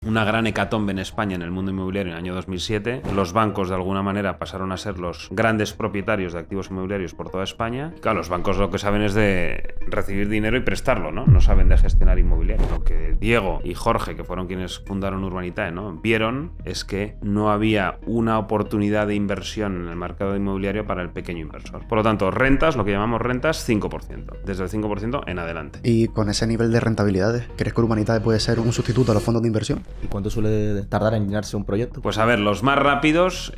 una gran hecatombe en España en el mundo inmobiliario en el año 2007. Los bancos de alguna manera pasaron a ser los grandes propietarios de activos inmobiliarios por toda España. Claro, los bancos lo que saben es de recibir dinero y prestarlo, ¿no? No saben de gestionar inmobiliario. Lo que Diego y Jorge, que fueron quienes fundaron Urbanitae, ¿no?, vieron es que no había una oportunidad de inversión en el mercado inmobiliario para el pequeño inversor. Por lo tanto, rentas, lo que llamamos rentas, 5%. Desde el 5% en adelante. Y con ese nivel de rentabilidades, ¿crees que Urbanitae puede ser un sustituto a los fondos de inversión? ¿Y cuánto suele tardar en llenarse un proyecto? Pues a ver, los más rápidos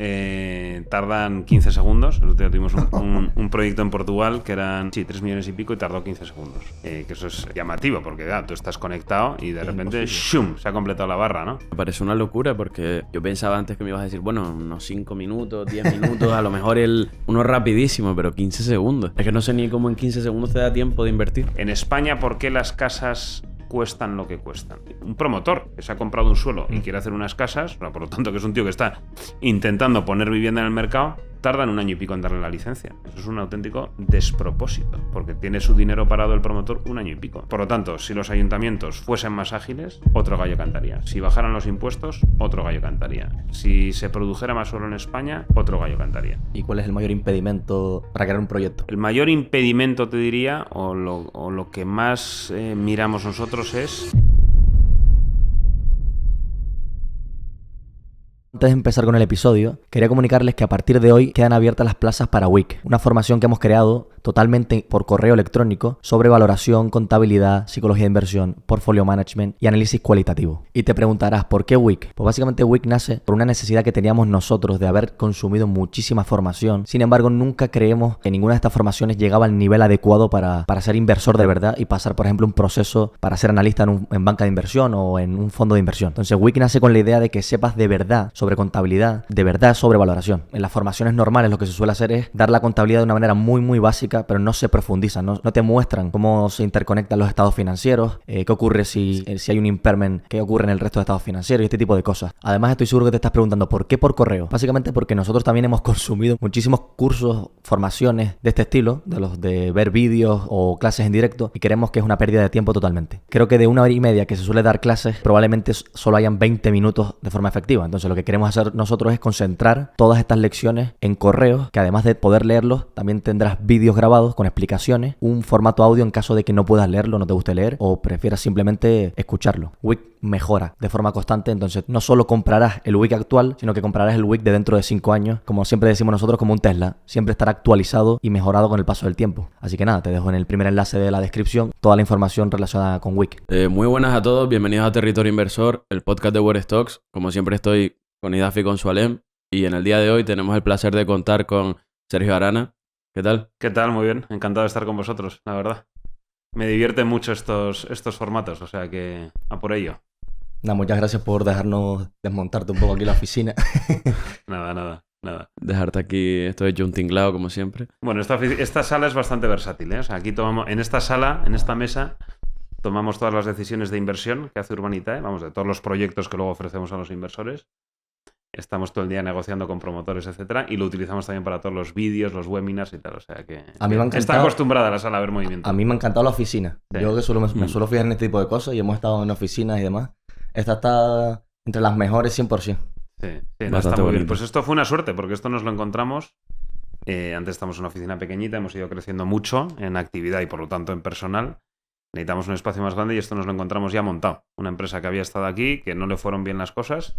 tardan 15 segundos. El otro día tuvimos un proyecto en Portugal que eran 3 millones y pico y tardó 15 segundos. Que eso es llamativo porque tú estás conectado y de repente ¡shum!, se ha completado la barra, ¿no? Me parece una locura porque yo pensaba antes que me ibas a decir, bueno, unos 5 minutos, 10 minutos, a lo mejor uno rapidísimo, pero 15 segundos. Es que no sé ni cómo en 15 segundos te da tiempo de invertir. En España, ¿por qué las casas cuestan lo que cuestan? Un promotor que se ha comprado un suelo y quiere hacer unas casas, por lo tanto que es un tío que está intentando poner vivienda en el mercado, tardan 1 año y pico en darle la licencia. Eso es un auténtico despropósito, porque tiene su dinero parado el promotor 1 año y pico. Por lo tanto, si los ayuntamientos fuesen más ágiles, otro gallo cantaría. Si bajaran los impuestos, otro gallo cantaría. Si se produjera más suelo en España, otro gallo cantaría. ¿Y cuál es el mayor impedimento para crear un proyecto? El mayor impedimento, te diría, o lo que más miramos nosotros es... Antes de empezar con el episodio, quería comunicarles que a partir de hoy quedan abiertas las plazas para WIC, una formación que hemos creado totalmente por correo electrónico sobre valoración, contabilidad, psicología de inversión, portfolio management y análisis cualitativo. Y te preguntarás, ¿por qué WIC? Pues básicamente WIC nace por una necesidad que teníamos nosotros de haber consumido muchísima formación. Sin embargo, nunca creemos que ninguna de estas formaciones llegaba al nivel adecuado para ser inversor de verdad y pasar, por ejemplo, un proceso para ser analista en banca de inversión o en un fondo de inversión. Entonces, WIC nace con la idea de que sepas de verdad sobre contabilidad, de verdad sobre valoración. En las formaciones normales lo que se suele hacer es dar la contabilidad de una manera muy, muy básica, pero no se profundiza, no te muestran cómo se interconectan los estados financieros, qué ocurre si hay un impairment, qué ocurre en el resto de estados financieros y este tipo de cosas. Además, estoy seguro que te estás preguntando ¿por qué por correo? Básicamente porque nosotros también hemos consumido muchísimos cursos, formaciones de este estilo, de los de ver vídeos o clases en directo, y creemos que es una pérdida de tiempo totalmente. Creo que de 1 hora y media que se suele dar clases, probablemente solo hayan 20 minutos de forma efectiva. Entonces lo que queremos hacer nosotros es concentrar todas estas lecciones en correos, que además de poder leerlos, también tendrás vídeos grabados con explicaciones, un formato audio en caso de que no puedas leerlo, no te guste leer o prefieras simplemente escucharlo. WIC mejora de forma constante, entonces no solo comprarás el WIC actual, sino que comprarás el WIC de dentro de 5 años, como siempre decimos nosotros, como un Tesla, siempre estará actualizado y mejorado con el paso del tiempo. Así que nada, te dejo en el primer enlace de la descripción toda la información relacionada con WIC. Muy buenas a todos, bienvenidos a Territorio Inversor, el podcast de Word Stocks. Como siempre estoy con Idafi y con Sualem, y en el día de hoy tenemos el placer de contar con Sergio Arana. ¿Qué tal? ¿Qué tal? Muy bien, encantado de estar con vosotros, la verdad. Me divierten mucho estos formatos, o sea que a por ello. Nada, muchas gracias por dejarnos desmontarte un poco aquí la oficina. Nada. Dejarte aquí, estoy hecho un tinglado como siempre. Bueno, esta sala es bastante versátil, ¿eh? O sea, aquí tomamos, en esta sala, en esta mesa, tomamos todas las decisiones de inversión que hace Urbanitae, de todos los proyectos que luego ofrecemos a los inversores. Estamos todo el día negociando con promotores, etcétera, y lo utilizamos también para todos los vídeos, los webinars y tal. O sea que a mí me ha encantado, está acostumbrada la sala a ver movimiento. A mí me ha encantado la oficina. Sí. Yo que me suelo fijar en este tipo de cosas y hemos estado en oficinas y demás. Esta está entre las mejores 100%. Sí, no, está muy bien. Pues esto fue una suerte, porque esto nos lo encontramos. Antes estamos en una oficina pequeñita, hemos ido creciendo mucho en actividad y por lo tanto en personal. Necesitamos un espacio más grande y esto nos lo encontramos ya montado. Una empresa que había estado aquí, que no le fueron bien las cosas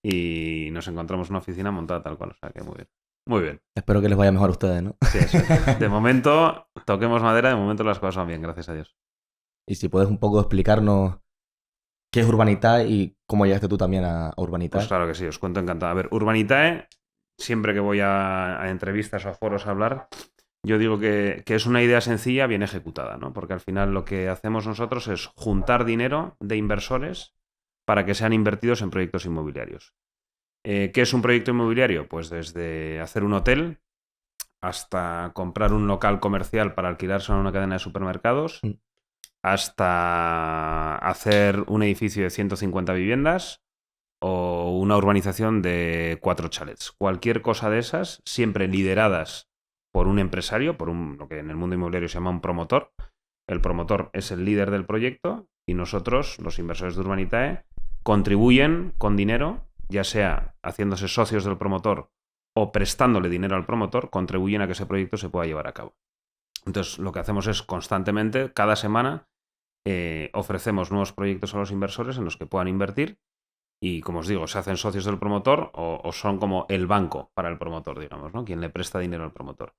y nos encontramos una oficina montada tal cual. O sea que muy bien. Muy bien. Espero que les vaya mejor a ustedes, ¿no? Sí, eso. De momento, toquemos madera, de momento las cosas van bien, gracias a Dios. Y si puedes un poco explicarnos qué es Urbanitae y cómo llegaste tú también a Urbanitae. Pues claro que sí, os cuento encantado. A ver, Urbanitae, siempre que voy a entrevistas o a foros a hablar, yo digo que es una idea sencilla, bien ejecutada, ¿no? Porque al final lo que hacemos nosotros es juntar dinero de inversores para que sean invertidos en proyectos inmobiliarios. ¿Qué es un proyecto inmobiliario? Pues desde hacer un hotel hasta comprar un local comercial para alquilarse a una cadena de supermercados, hasta hacer un edificio de 150 viviendas o una urbanización de 4 chalets. Cualquier cosa de esas, siempre lideradas por un empresario, lo que en el mundo inmobiliario se llama un promotor. El promotor es el líder del proyecto y nosotros, los inversores de Urbanitae, contribuyen con dinero, ya sea haciéndose socios del promotor o prestándole dinero al promotor, contribuyen a que ese proyecto se pueda llevar a cabo. Entonces, lo que hacemos es constantemente, cada semana, ofrecemos nuevos proyectos a los inversores en los que puedan invertir y, como os digo, se hacen socios del promotor o son como el banco para el promotor, digamos, ¿no? Quien le presta dinero al promotor.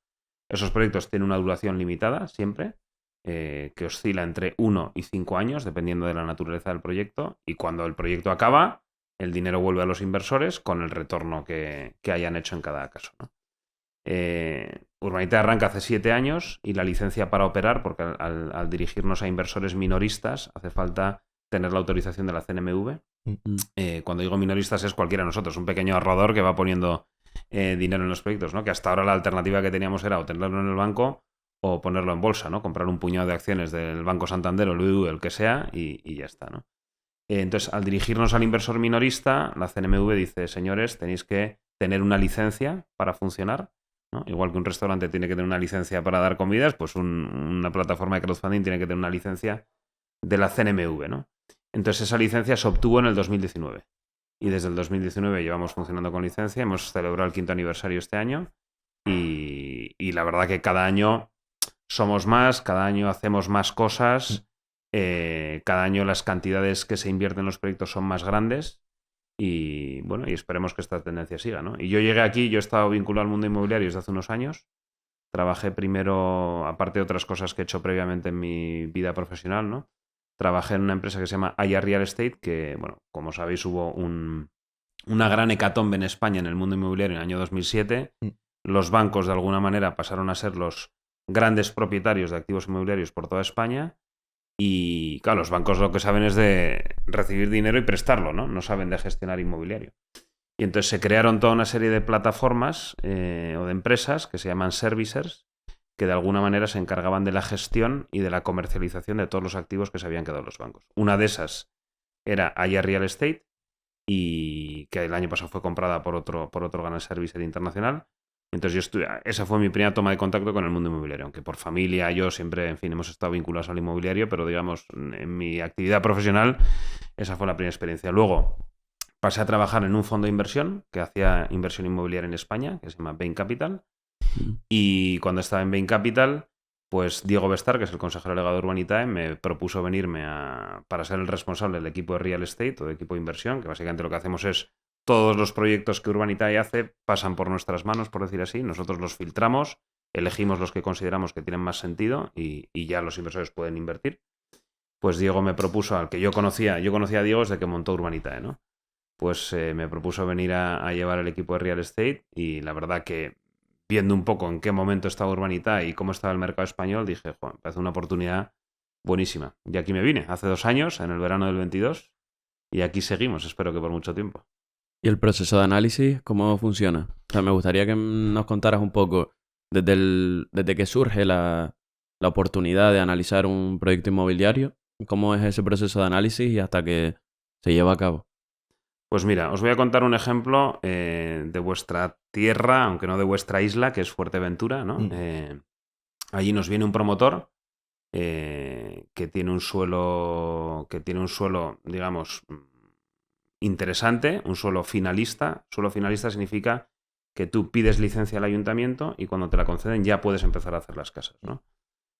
Esos proyectos tienen una duración limitada siempre, que oscila entre 1 y 5 años, dependiendo de la naturaleza del proyecto, y cuando el proyecto acaba, el dinero vuelve a los inversores con el retorno que hayan hecho en cada caso, ¿no? Urbanitae arranca hace 7 años y la licencia para operar, porque al dirigirnos a inversores minoristas hace falta tener la autorización de la CNMV. Cuando digo minoristas es cualquiera de nosotros, un pequeño ahorrador que va poniendo dinero en los proyectos, ¿no? Que hasta ahora la alternativa que teníamos era o tenerlo en el banco o ponerlo en bolsa, ¿no? Comprar un puñado de acciones del Banco Santander o el BBVA, el que sea, y ya está, ¿no? Entonces, al dirigirnos al inversor minorista, la CNMV dice, señores, tenéis que tener una licencia para funcionar, ¿no? Igual que un restaurante tiene que tener una licencia para dar comidas, pues una plataforma de crowdfunding tiene que tener una licencia de la CNMV, ¿no? Entonces, esa licencia se obtuvo en el 2019. Y desde el 2019 llevamos funcionando con licencia. Hemos celebrado el 5º aniversario este año. Y la verdad que cada año somos más, cada año hacemos más cosas. Cada año las cantidades que se invierten en los proyectos son más grandes. Y bueno, y esperemos que esta tendencia siga, ¿no? Y yo llegué aquí, yo he estado vinculado al mundo inmobiliario desde hace unos años. Trabajé primero, aparte de otras cosas que he hecho previamente en mi vida profesional, ¿no? Trabajé en una empresa que se llama Aya Real Estate, que, bueno, como sabéis, hubo una gran hecatombe en España en el mundo inmobiliario en el año 2007. Los bancos, de alguna manera, pasaron a ser los grandes propietarios de activos inmobiliarios por toda España. Y, claro, los bancos lo que saben es de recibir dinero y prestarlo, ¿no? No saben de gestionar inmobiliario. Y entonces se crearon toda una serie de plataformas o de empresas que se llaman servicers, que de alguna manera se encargaban de la gestión y de la comercialización de todos los activos que se habían quedado en los bancos. Una de esas era Aya Real Estate, y que el año pasado fue comprada por otro gran servicer internacional. Entonces esa fue mi primera toma de contacto con el mundo inmobiliario, aunque por familia yo siempre, en fin, hemos estado vinculados al inmobiliario, pero digamos, en mi actividad profesional esa fue la primera experiencia. Luego pasé a trabajar en un fondo de inversión que hacía inversión inmobiliaria en España, que se llama Bain Capital. Y cuando estaba en Bain Capital, pues Diego Bestar, que es el consejero delegado de Urbanitae, me propuso venirme para ser el responsable del equipo de Real Estate o de equipo de inversión, que básicamente lo que hacemos es todos los proyectos que Urbanitae hace pasan por nuestras manos, por decir así. Nosotros los filtramos, elegimos los que consideramos que tienen más sentido y ya los inversores pueden invertir. Pues Diego me propuso, al que yo conocía a Diego desde que montó Urbanitae, ¿no? Pues me propuso venir a llevar el equipo de Real Estate, y la verdad que viendo un poco en qué momento estaba Urbanitae y cómo estaba el mercado español, dije, me parece una oportunidad buenísima. Y aquí me vine, hace 2 años, en el verano del 22, y aquí seguimos, espero que por mucho tiempo. ¿Y el proceso de análisis cómo funciona? O sea, me gustaría que nos contaras un poco desde que surge la oportunidad de analizar un proyecto inmobiliario, cómo es ese proceso de análisis y hasta que se lleva a cabo. Pues mira, os voy a contar un ejemplo de vuestra tierra, aunque no de vuestra isla, que es Fuerteventura, ¿no? Allí nos viene un promotor que tiene un suelo, digamos, interesante, un suelo finalista. Suelo finalista significa que tú pides licencia al ayuntamiento y cuando te la conceden ya puedes empezar a hacer las casas, ¿no?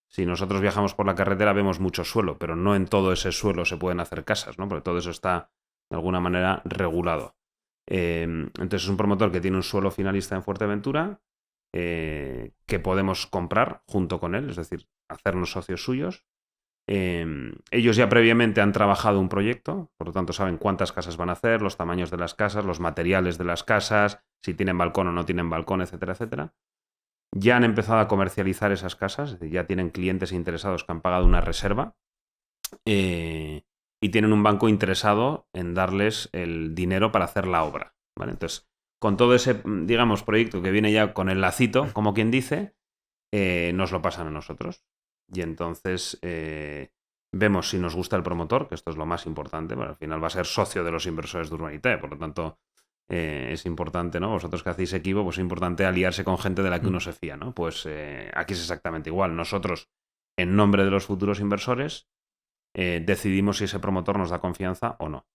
Si nosotros viajamos por la carretera vemos mucho suelo, pero no en todo ese suelo se pueden hacer casas, ¿no? Porque todo eso está de alguna manera regulado. Entonces es un promotor que tiene un suelo finalista en Fuerteventura que podemos comprar junto con él, es decir, hacernos socios suyos. Ellos ya previamente han trabajado un proyecto, por lo tanto saben cuántas casas van a hacer, los tamaños de las casas, los materiales de las casas, si tienen balcón o no tienen balcón, etcétera, etcétera. Ya han empezado a comercializar esas casas, es decir, ya tienen clientes interesados que han pagado una reserva. Y tienen un banco interesado en darles el dinero para hacer la obra, ¿vale? Entonces, con todo ese, digamos, proyecto que viene ya con el lacito, como quien dice, nos lo pasan a nosotros. Y entonces vemos si nos gusta el promotor, que esto es lo más importante, pero al final va a ser socio de los inversores de Urbanitae, por lo tanto es importante, ¿no? Vosotros que hacéis equipo, pues es importante aliarse con gente de la que uno se fía, ¿no? Pues aquí es exactamente igual. Nosotros, en nombre de los futuros inversores, decidimos si ese promotor nos da confianza o no.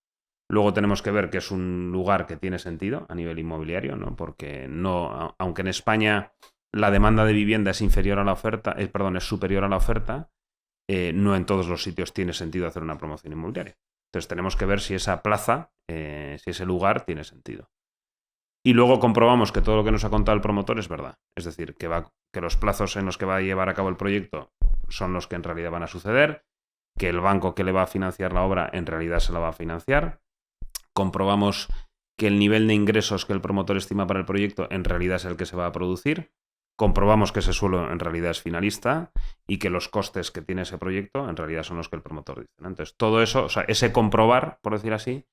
Luego tenemos que ver que es un lugar que tiene sentido a nivel inmobiliario, ¿no? Porque no, aunque en España la demanda de vivienda es inferior a la oferta, es superior a la oferta, no en todos los sitios tiene sentido hacer una promoción inmobiliaria. Entonces tenemos que ver si esa plaza, si ese lugar tiene sentido. Y luego comprobamos que todo lo que nos ha contado el promotor es verdad. Es decir, que los plazos en los que va a llevar a cabo el proyecto son los que en realidad van a suceder, que el banco que le va a financiar la obra en realidad se la va a financiar. Comprobamos que el nivel de ingresos que el promotor estima para el proyecto en realidad es el que se va a producir. Comprobamos que ese suelo en realidad es finalista y que los costes que tiene ese proyecto en realidad son los que el promotor dice, ¿no? Entonces, todo eso, o sea, ese comprobar, por decir así,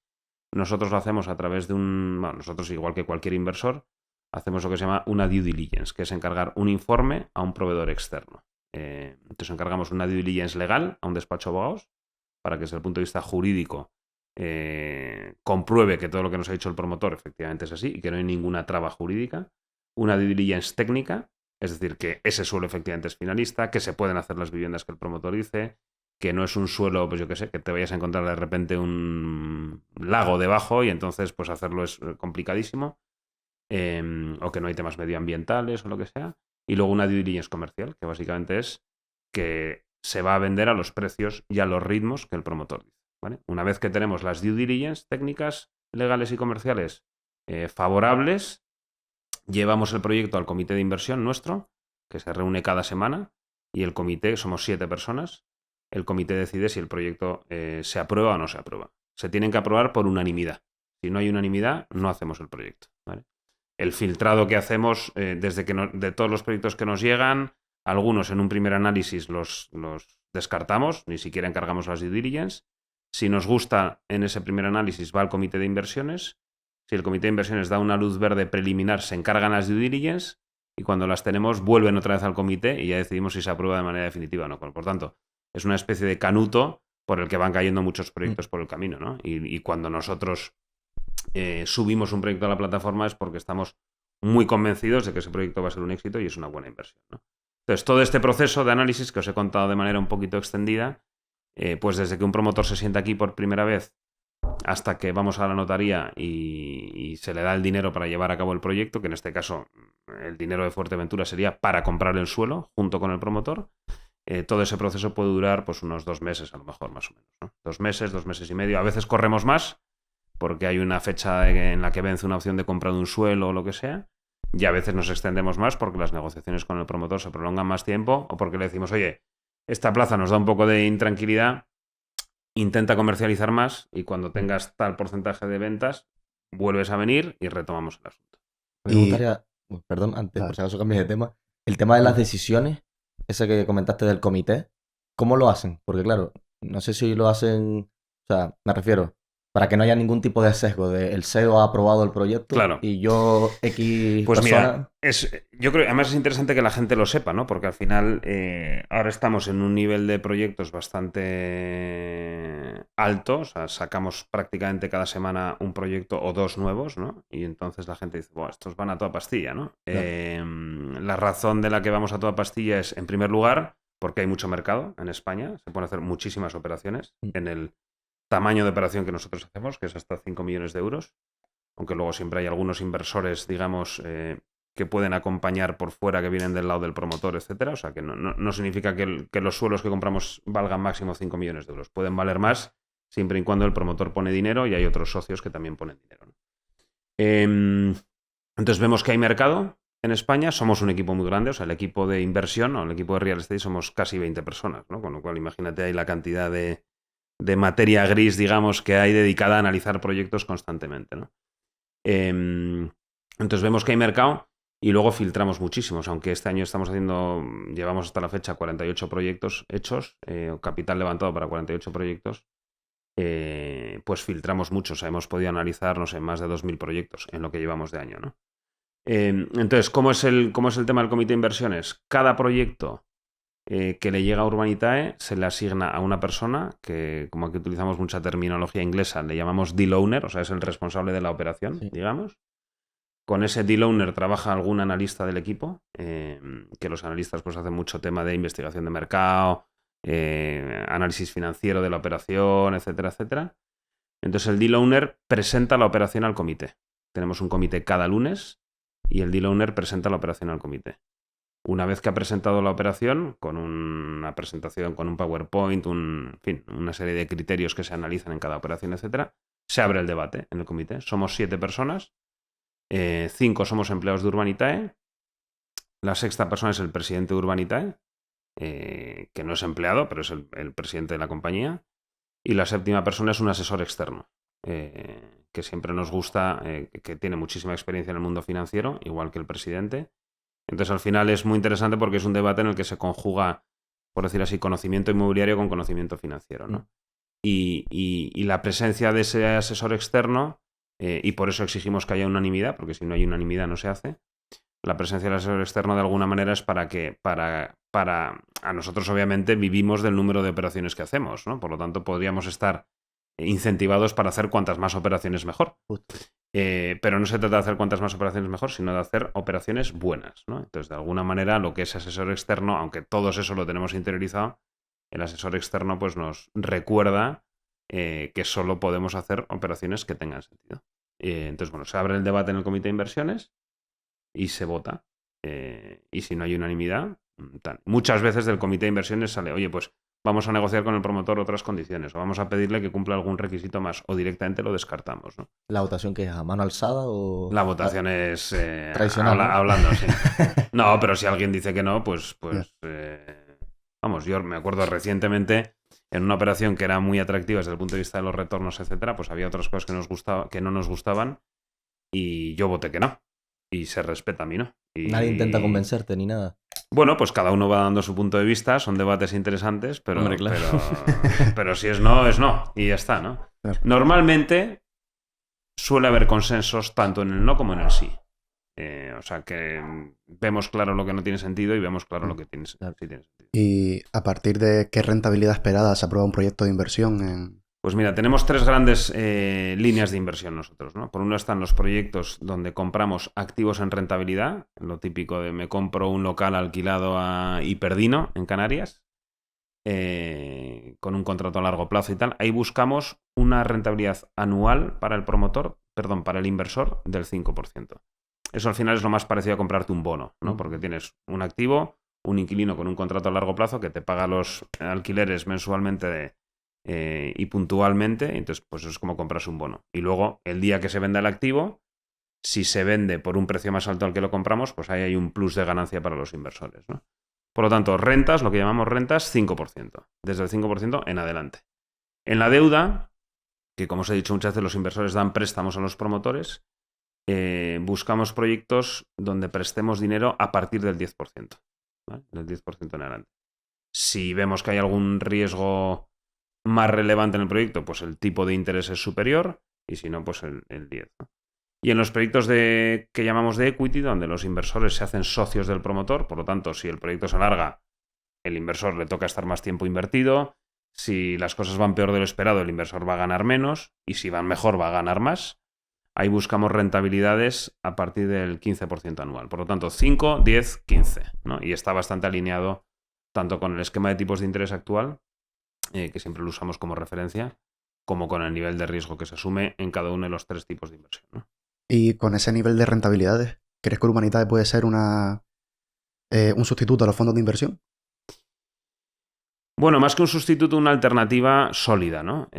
nosotros lo hacemos a través de nosotros, igual que cualquier inversor, hacemos lo que se llama una due diligence, que es encargar un informe a un proveedor externo. Entonces encargamos una due diligence legal a un despacho de abogados para que desde el punto de vista jurídico compruebe que todo lo que nos ha dicho el promotor efectivamente es así y que no hay ninguna traba jurídica. Una due diligence técnica, es decir, que ese suelo efectivamente es finalista, que se pueden hacer las viviendas que el promotor dice, que no es un suelo, pues yo qué sé, que te vayas a encontrar de repente un lago debajo y entonces pues hacerlo es complicadísimo, o que no hay temas medioambientales o lo que sea. Y luego una due diligence comercial, que básicamente es que se va a vender a los precios y a los ritmos que el promotor dice, ¿vale? Una vez que tenemos las due diligence técnicas, legales y comerciales favorables, llevamos el proyecto al comité de inversión nuestro, que se reúne cada semana, y el comité, somos 7 personas, el comité decide si el proyecto se aprueba o no se aprueba. Se tienen que aprobar por unanimidad. Si no hay unanimidad, no hacemos el proyecto, ¿vale? El filtrado que hacemos de todos los proyectos que nos llegan, algunos en un primer análisis los descartamos, ni siquiera encargamos las due diligence. Si nos gusta en ese primer análisis, va al comité de inversiones. Si el comité de inversiones da una luz verde preliminar, se encargan las due diligence y cuando las tenemos vuelven otra vez al comité y ya decidimos si se aprueba de manera definitiva o no. Por tanto, es una especie de canuto por el que van cayendo muchos proyectos por el camino, ¿no? Y cuando nosotros subimos un proyecto a la plataforma es porque estamos muy convencidos de que ese proyecto va a ser un éxito y es una buena inversión, ¿no? Entonces, todo este proceso de análisis que os he contado de manera un poquito extendida, pues desde que un promotor se sienta aquí por primera vez hasta que vamos a la notaría y se le da el dinero para llevar a cabo el proyecto, que en este caso el dinero de Fuerteventura sería para comprar el suelo junto con el promotor. Todo ese proceso puede durar pues unos 2 meses a lo mejor, más o menos, ¿no? 2 meses, 2 meses y medio. A veces corremos más porque hay una fecha en la que vence una opción de compra de un suelo o lo que sea, y a veces nos extendemos más porque las negociaciones con el promotor se prolongan más tiempo o porque le decimos, oye, esta plaza nos da un poco de intranquilidad, intenta comercializar más y cuando tengas tal porcentaje de ventas, vuelves a venir y retomamos el asunto. Me gustaría, perdón, antes, por si acaso cambies de tema, el tema de las decisiones, ese que comentaste del comité, ¿cómo lo hacen? Porque claro, no sé si lo hacen, o sea, me refiero, para que no haya ningún tipo de sesgo de el CEO ha aprobado el proyecto Claro. y yo X Pues persona... mira, yo creo que además es interesante que la gente lo sepa, ¿no? Porque al final ahora estamos en un nivel de proyectos bastante alto, o sea, sacamos prácticamente cada semana un proyecto o 2 nuevos, ¿no? Y entonces la gente dice, bueno, estos van a toda pastilla, ¿no? Claro. La razón de la que vamos a toda pastilla es, en primer lugar, porque hay mucho mercado en España, se pueden hacer muchísimas operaciones en el tamaño de operación que nosotros hacemos, que es hasta 5 millones de euros, aunque luego siempre hay algunos inversores, digamos, que pueden acompañar por fuera, que vienen del lado del promotor, etcétera. O sea, que no significa que los suelos que compramos valgan máximo 5 millones de euros. Pueden valer más siempre y cuando el promotor pone dinero y hay otros socios que también ponen dinero, ¿no? Entonces vemos que hay mercado en España. Somos un equipo muy grande, o sea, el equipo de inversión o el equipo de real estate somos casi 20 personas, ¿no? Con lo cual imagínate ahí la cantidad de materia gris, digamos, que hay dedicada a analizar proyectos constantemente, ¿no? Entonces vemos que hay mercado y luego filtramos muchísimos, aunque este año llevamos hasta la fecha 48 proyectos hechos, capital levantado para 48 proyectos, pues filtramos mucho, o sea, hemos podido analizar, no sé, más de 2.000 proyectos en lo que llevamos de año, ¿no? Entonces, ¿cómo es el tema del comité de inversiones? Cada proyecto que le llega a Urbanitae se le asigna a una persona que, como aquí utilizamos mucha terminología inglesa, le llamamos deal owner, o sea, es el responsable de la operación, sí, digamos. Con ese deal owner trabaja algún analista del equipo, que los analistas pues hacen mucho tema de investigación de mercado, análisis financiero de la operación, etcétera, etcétera. Entonces el deal owner presenta la operación al comité. Tenemos un comité cada lunes y el deal owner presenta la operación al comité. Una vez que ha presentado la operación, con una presentación, con un PowerPoint, en fin, una serie de criterios que se analizan en cada operación, etcétera, se abre el debate en el comité. Somos 7 personas, 5 somos empleados de Urbanitae, la sexta persona es el presidente de Urbanitae, que no es empleado, pero es el presidente de la compañía, y la séptima persona es un asesor externo, que siempre nos gusta, que tiene muchísima experiencia en el mundo financiero, igual que el presidente. Entonces, al final es muy interesante porque es un debate en el que se conjuga, por decir así, conocimiento inmobiliario con conocimiento financiero, ¿no? Y la presencia de ese asesor externo, y por eso exigimos que haya unanimidad, porque si no hay unanimidad no se hace, la presencia del asesor externo de alguna manera es para a nosotros obviamente vivimos del número de operaciones que hacemos, ¿no? Por lo tanto, podríamos estar incentivados para hacer cuantas más operaciones mejor. Pero no se trata de hacer cuantas más operaciones mejor, sino de hacer operaciones buenas, ¿no? Entonces, de alguna manera, lo que es asesor externo, aunque todos eso lo tenemos interiorizado, el asesor externo pues nos recuerda que solo podemos hacer operaciones que tengan sentido. Entonces, bueno, se abre el debate en el comité de inversiones y se vota. Y si no hay unanimidad, tal. Muchas veces del comité de inversiones sale, oye, pues vamos a negociar con el promotor otras condiciones, o vamos a pedirle que cumpla algún requisito más, o directamente lo descartamos, ¿no? ¿La votación que es a mano alzada o...? La votación es... tradicional, ¿no? Hablando, sí. No, pero si alguien dice que no, pues vamos, yo me acuerdo recientemente en una operación que era muy atractiva desde el punto de vista de los retornos, etcétera, pues había otras cosas que no nos gustaban y yo voté que no. Y se respeta a mí, ¿no? Nadie intenta convencerte ni nada. Bueno, pues cada uno va dando su punto de vista, son debates interesantes, pero, Hombre, claro. pero si es no, es no. Y ya está, ¿no? Claro. Normalmente suele haber consensos tanto en el no como en el sí. O sea que vemos claro lo que no tiene sentido y vemos claro lo que tiene, sí tiene sentido. ¿Y a partir de qué rentabilidad esperada se aprueba un proyecto de inversión en...? Pues mira, tenemos 3 grandes líneas de inversión nosotros, ¿no? Por un lado están los proyectos donde compramos activos en rentabilidad, lo típico de me compro un local alquilado a Hiperdino, en Canarias, con un contrato a largo plazo y tal. Ahí buscamos una rentabilidad anual para el inversor del 5%. Eso al final es lo más parecido a comprarte un bono, ¿no? Porque tienes un activo, un inquilino con un contrato a largo plazo que te paga los alquileres mensualmente y puntualmente, entonces pues es como comprarse un bono. Y luego, el día que se venda el activo, si se vende por un precio más alto al que lo compramos, pues ahí hay un plus de ganancia para los inversores, ¿no? Por lo tanto, rentas, lo que llamamos rentas, 5%. Desde el 5% en adelante. En la deuda, que como os he dicho muchas veces, los inversores dan préstamos a los promotores, buscamos proyectos donde prestemos dinero a partir del 10%, ¿vale? Del 10% en adelante. Si vemos que hay algún riesgo más relevante en el proyecto, pues el tipo de interés es superior, y si no, pues el 10%, ¿no? Y en los proyectos que llamamos de equity, donde los inversores se hacen socios del promotor, por lo tanto, si el proyecto se alarga, el inversor le toca estar más tiempo invertido, si las cosas van peor de lo esperado, el inversor va a ganar menos, y si van mejor, va a ganar más. Ahí buscamos rentabilidades a partir del 15% anual. Por lo tanto, 5, 10, 15, ¿no? Y está bastante alineado tanto con el esquema de tipos de interés actual, que siempre lo usamos como referencia, como con el nivel de riesgo que se asume en cada uno de los 3 tipos de inversión, ¿no? Y con ese nivel de rentabilidades, ¿crees que Urbanitae puede ser un sustituto a los fondos de inversión? Bueno, más que un sustituto, una alternativa sólida, ¿no?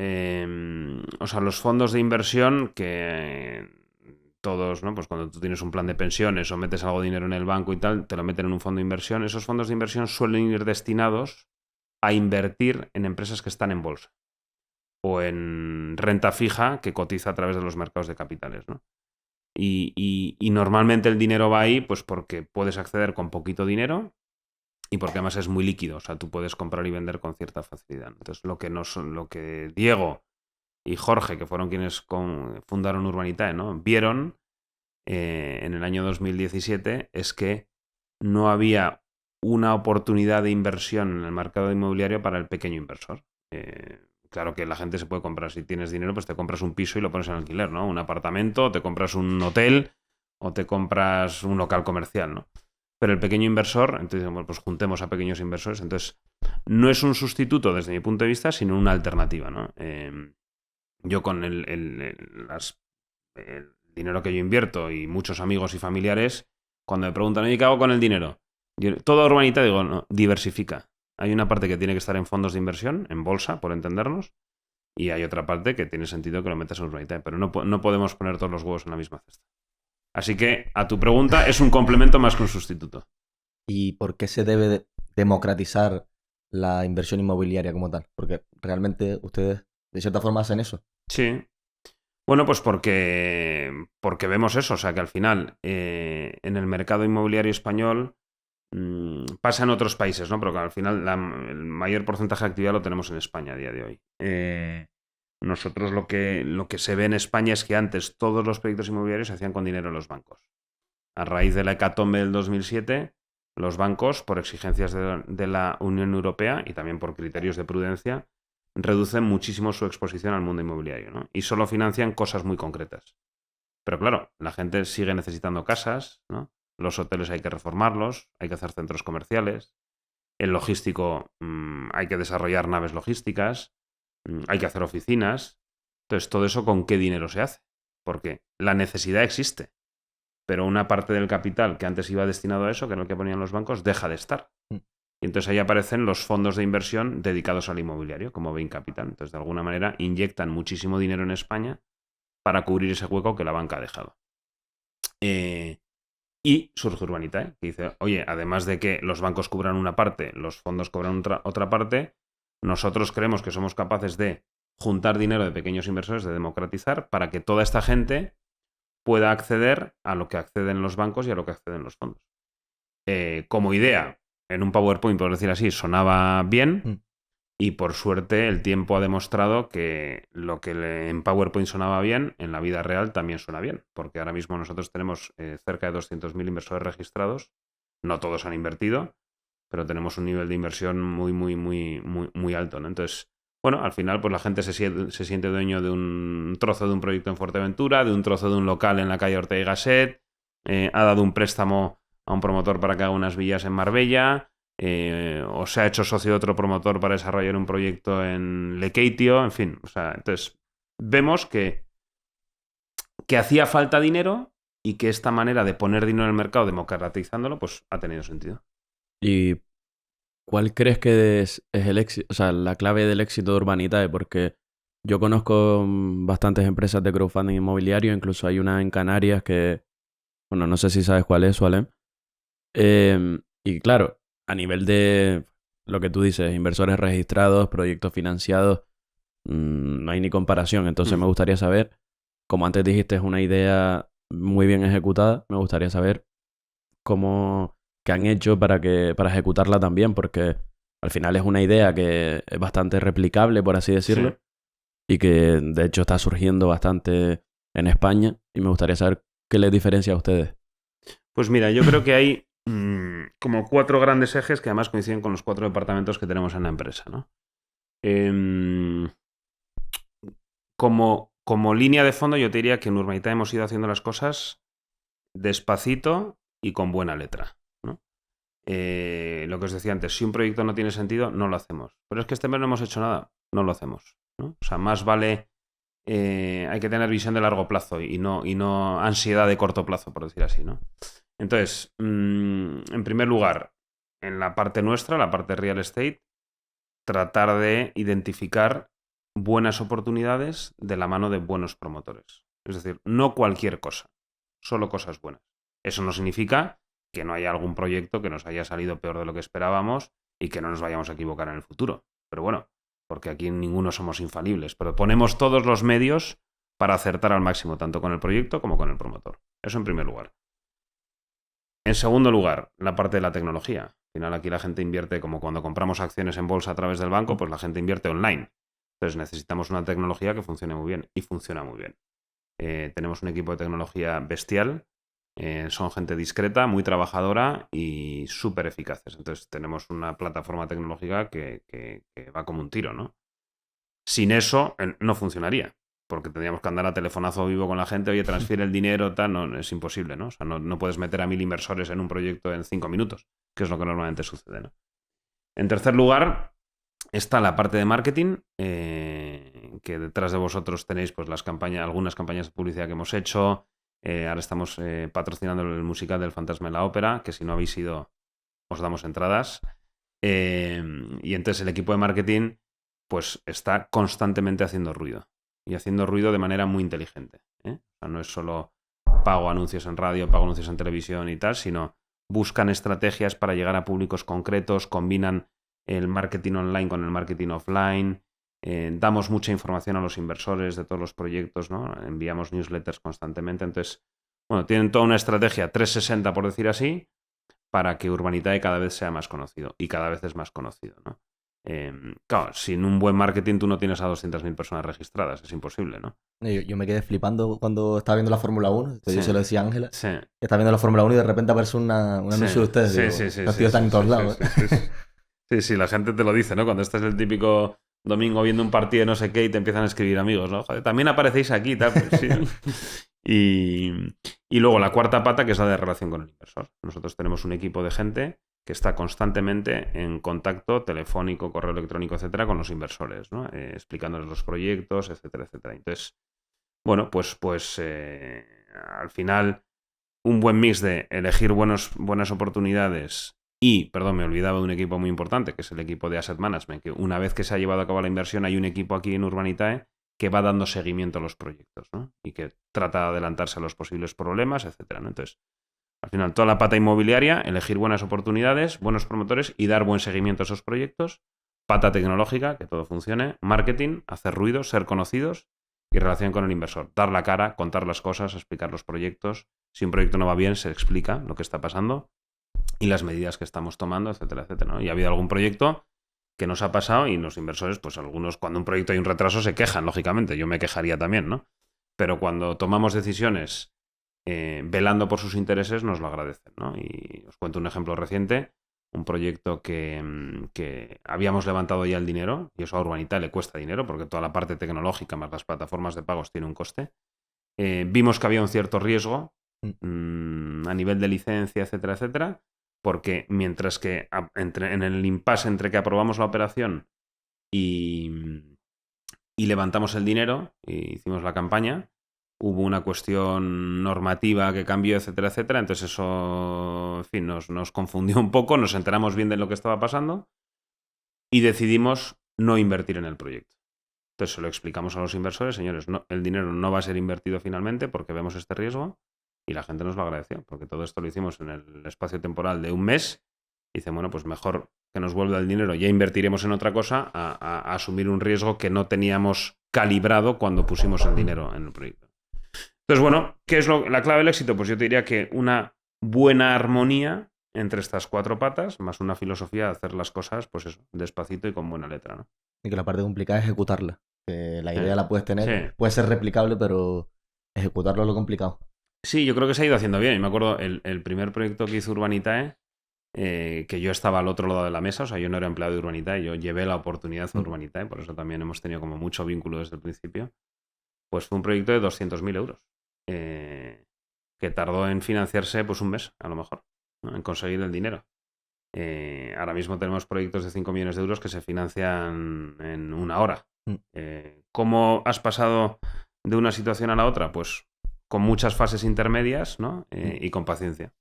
O sea, los fondos de inversión que todos, ¿no? Pues cuando tú tienes un plan de pensiones o metes algo de dinero en el banco y tal, te lo meten en un fondo de inversión. Esos fondos de inversión suelen ir destinados a invertir en empresas que están en bolsa o en renta fija que cotiza a través de los mercados de capitales, ¿no? Y normalmente el dinero va ahí pues porque puedes acceder con poquito dinero y porque además es muy líquido, o sea, tú puedes comprar y vender con cierta facilidad. Entonces, lo que Diego y Jorge, que fueron quienes fundaron Urbanitae, ¿no?, vieron en el año 2017 es que no había una oportunidad de inversión en el mercado inmobiliario para el pequeño inversor. Claro que la gente se puede comprar, si tienes dinero, pues te compras un piso y lo pones en alquiler, ¿no? Un apartamento, te compras un hotel o te compras un local comercial, ¿no? Pero el pequeño inversor, entonces, bueno, pues juntemos a pequeños inversores. Entonces, no es un sustituto desde mi punto de vista, sino una alternativa, ¿no? yo con el dinero que yo invierto y muchos amigos y familiares, cuando me preguntan, oye, ¿qué hago con el dinero? Yo, toda urbanita digo, no, diversifica. Hay una parte que tiene que estar en fondos de inversión, en bolsa, por entendernos, y hay otra parte que tiene sentido que lo metas en urbanita, pero no podemos poner todos los huevos en la misma cesta. Así que, a tu pregunta, es un complemento más que un sustituto. ¿Y por qué se debe democratizar la inversión inmobiliaria como tal? Porque realmente ustedes, de cierta forma, hacen eso. Sí. Bueno, pues porque vemos eso, o sea que al final en el mercado inmobiliario español pasa en otros países, ¿no? Pero que al final el mayor porcentaje de actividad lo tenemos en España a día de hoy. Nosotros lo que se ve en España es que antes todos los proyectos inmobiliarios se hacían con dinero en los bancos. A raíz de la hecatombe del 2007, los bancos, por exigencias de la Unión Europea y también por criterios de prudencia, reducen muchísimo su exposición al mundo inmobiliario, ¿no? Y solo financian cosas muy concretas. Pero claro, la gente sigue necesitando casas, ¿no? Los hoteles hay que reformarlos, hay que hacer centros comerciales, el logístico hay que desarrollar naves logísticas, hay que hacer oficinas. Entonces, ¿todo eso con qué dinero se hace? Porque la necesidad existe, pero una parte del capital que antes iba destinado a eso, que era el que ponían los bancos, deja de estar. Y entonces ahí aparecen los fondos de inversión dedicados al inmobiliario, como Bain Capital. Entonces, de alguna manera, inyectan muchísimo dinero en España para cubrir ese hueco que la banca ha dejado. Y surge Urbanitae, que dice, oye, además de que los bancos cubran una parte, los fondos cobran otra parte, nosotros creemos que somos capaces de juntar dinero de pequeños inversores, de democratizar, para que toda esta gente pueda acceder a lo que acceden los bancos y a lo que acceden los fondos. Como idea, en un PowerPoint, por decir así, sonaba bien y por suerte el tiempo ha demostrado que lo que en PowerPoint sonaba bien, en la vida real también suena bien, porque ahora mismo nosotros tenemos cerca de 200.000 inversores registrados, no todos han invertido, pero tenemos un nivel de inversión muy alto, ¿no? Entonces, bueno, al final pues la gente se siente dueño de un trozo de un proyecto en Fuerteventura, de un trozo de un local en la calle Ortega y Gasset, ha dado un préstamo a un promotor para que haga unas villas en Marbella, o se ha hecho socio de otro promotor para desarrollar un proyecto en Lekeitio, en fin. O sea, entonces vemos que hacía falta dinero y que esta manera de poner dinero en el mercado, democratizándolo, pues ha tenido sentido. ¿Y cuál crees que es el éxito, o sea, la clave del éxito de Urbanitae? Porque yo conozco bastantes empresas de crowdfunding inmobiliario, incluso hay una en Canarias que, bueno, no sé si sabes cuál es, Sualem. Y claro, a nivel de lo que tú dices, inversores registrados, proyectos financiados, no hay ni comparación. Entonces me gustaría saber, como antes dijiste, es una idea muy bien ejecutada, me gustaría saber qué han hecho para ejecutarla también, porque al final es una idea que es bastante replicable, por así decirlo, sí, y que de hecho está surgiendo bastante en España, y me gustaría saber qué les diferencia a ustedes. Pues mira, yo creo que hay como 4 grandes ejes que además coinciden con los 4 departamentos que tenemos en la empresa, ¿no? Como línea de fondo, yo te diría que en Urbanitae hemos ido haciendo las cosas despacito y con buena letra, ¿no? Lo que os decía antes, si un proyecto no tiene sentido, no lo hacemos. Pero es que este mes no hemos hecho nada, no lo hacemos, ¿no? O sea, más vale, hay que tener visión de largo plazo y no ansiedad de corto plazo, por decir así, ¿no? Entonces, en primer lugar, en la parte nuestra, la parte real estate, tratar de identificar buenas oportunidades de la mano de buenos promotores. Es decir, no cualquier cosa, solo cosas buenas. Eso no significa que no haya algún proyecto que nos haya salido peor de lo que esperábamos y que no nos vayamos a equivocar en el futuro. Pero bueno, porque aquí ninguno somos infalibles, pero ponemos todos los medios para acertar al máximo, tanto con el proyecto como con el promotor. Eso en primer lugar. En segundo lugar, la parte de la tecnología. Al final aquí la gente invierte, como cuando compramos acciones en bolsa a través del banco, pues la gente invierte online. Entonces necesitamos una tecnología que funcione muy bien, y funciona muy bien. Tenemos un equipo de tecnología bestial, son gente discreta, muy trabajadora y súper eficaces. Entonces tenemos una plataforma tecnológica que va como un tiro, ¿no? Sin eso no funcionaría, porque tendríamos que andar a telefonazo vivo con la gente, oye, transfiere el dinero, tal, no, es imposible, ¿no? O sea, no puedes meter a 1000 inversores en un proyecto en 5 minutos, que es lo que normalmente sucede, ¿no? En tercer lugar, está la parte de marketing, que que detrás de vosotros tenéis pues algunas campañas de publicidad que hemos hecho. Ahora estamos patrocinando el musical del Fantasma de la Ópera, que si no habéis ido os damos entradas. Y entonces el equipo de marketing pues está constantemente haciendo ruido. Y haciendo ruido de manera muy inteligente. O sea, no es solo pago anuncios en radio, pago anuncios en televisión y tal, sino buscan estrategias para llegar a públicos concretos, combinan el marketing online con el marketing offline, damos mucha información a los inversores de todos los proyectos, ¿no? Enviamos newsletters constantemente. Entonces, bueno, tienen toda una estrategia 360, por decir así, para que Urbanitae cada vez sea más conocido, y cada vez es más conocido, ¿no? Claro, sin un buen marketing tú no tienes a 200.000 personas registradas, es imposible, ¿no? Yo me quedé flipando cuando estaba viendo la Fórmula 1. Esto Sí. Yo se lo decía a Ángela. Sí. Que estaba viendo la Fórmula 1 y de repente aparece un anuncio de ustedes. Digo, los tíos están en todos lados. Sí, la gente te lo dice, ¿no? Cuando estás el típico domingo viendo un partido de no sé qué y te empiezan a escribir amigos, ¿no? Joder, también aparecéis aquí y tal. Pues sí. Y luego la cuarta pata, que es la de relación con el inversor. Nosotros tenemos un equipo de gente que está constantemente en contacto telefónico, correo electrónico, etcétera, con los inversores, ¿no? Explicándoles los proyectos, etcétera, etcétera. Entonces, bueno, pues al final un buen mix de elegir buenas oportunidades y, perdón, me olvidaba de un equipo muy importante, que es el equipo de Asset Management, que una vez que se ha llevado a cabo la inversión hay un equipo aquí en Urbanitae que va dando seguimiento a los proyectos, ¿no? Y que trata de adelantarse a los posibles problemas, etcétera, ¿no? Entonces, al final, toda la pata inmobiliaria, elegir buenas oportunidades, buenos promotores y dar buen seguimiento a esos proyectos. Pata tecnológica, que todo funcione. Marketing, hacer ruido, ser conocidos. Y relación con el inversor. Dar la cara, contar las cosas, explicar los proyectos. Si un proyecto no va bien, se explica lo que está pasando y las medidas que estamos tomando, etcétera, etcétera, ¿no? Y ha habido algún proyecto que nos ha pasado y los inversores, pues algunos, cuando un proyecto hay un retraso, se quejan, lógicamente. Yo me quejaría también, ¿no? Pero cuando tomamos decisiones velando por sus intereses, nos lo agradecen, ¿no? Y os cuento un ejemplo reciente, un proyecto que habíamos levantado ya el dinero, y eso a Urbanitae le cuesta dinero, porque toda la parte tecnológica más las plataformas de pagos tiene un coste. Vimos que había un cierto riesgo a nivel de licencia, etcétera, etcétera, porque mientras que en el impasse entre que aprobamos la operación y levantamos el dinero y hicimos la campaña, hubo una cuestión normativa que cambió, etcétera, etcétera. Entonces eso, en fin, nos confundió un poco, nos enteramos bien de lo que estaba pasando y decidimos no invertir en el proyecto. Entonces se lo explicamos a los inversores, señores, no, el dinero no va a ser invertido finalmente porque vemos este riesgo, y la gente nos lo agradeció, porque todo esto lo hicimos en el espacio temporal de un mes. Y dicen, bueno, pues mejor que nos vuelva el dinero, ya invertiremos en otra cosa a asumir un riesgo que no teníamos calibrado cuando pusimos el dinero en el proyecto. Entonces, bueno, ¿qué es la clave del éxito? Pues yo te diría que una buena armonía entre estas cuatro patas, más una filosofía de hacer las cosas, pues eso, despacito y con buena letra, ¿no? Y que la parte complicada es ejecutarla. Que la idea la puedes tener, Sí. puede ser replicable, pero ejecutarlo es lo complicado. Sí, yo creo que se ha ido haciendo bien. Y me acuerdo el primer proyecto que hizo Urbanitae, que yo estaba al otro lado de la mesa, o sea, yo no era empleado de Urbanitae, yo llevé la oportunidad a Urbanitae, por eso también hemos tenido como mucho vínculo desde el principio. Pues fue un proyecto de 200.000 euros, que tardó en financiarse pues un mes, a lo mejor, ¿no? En conseguir el dinero. Ahora mismo tenemos proyectos de 5 millones de euros que se financian en una hora. ¿Cómo has pasado de una situación a la otra? Pues con muchas fases intermedias, ¿no? Y con paciencia.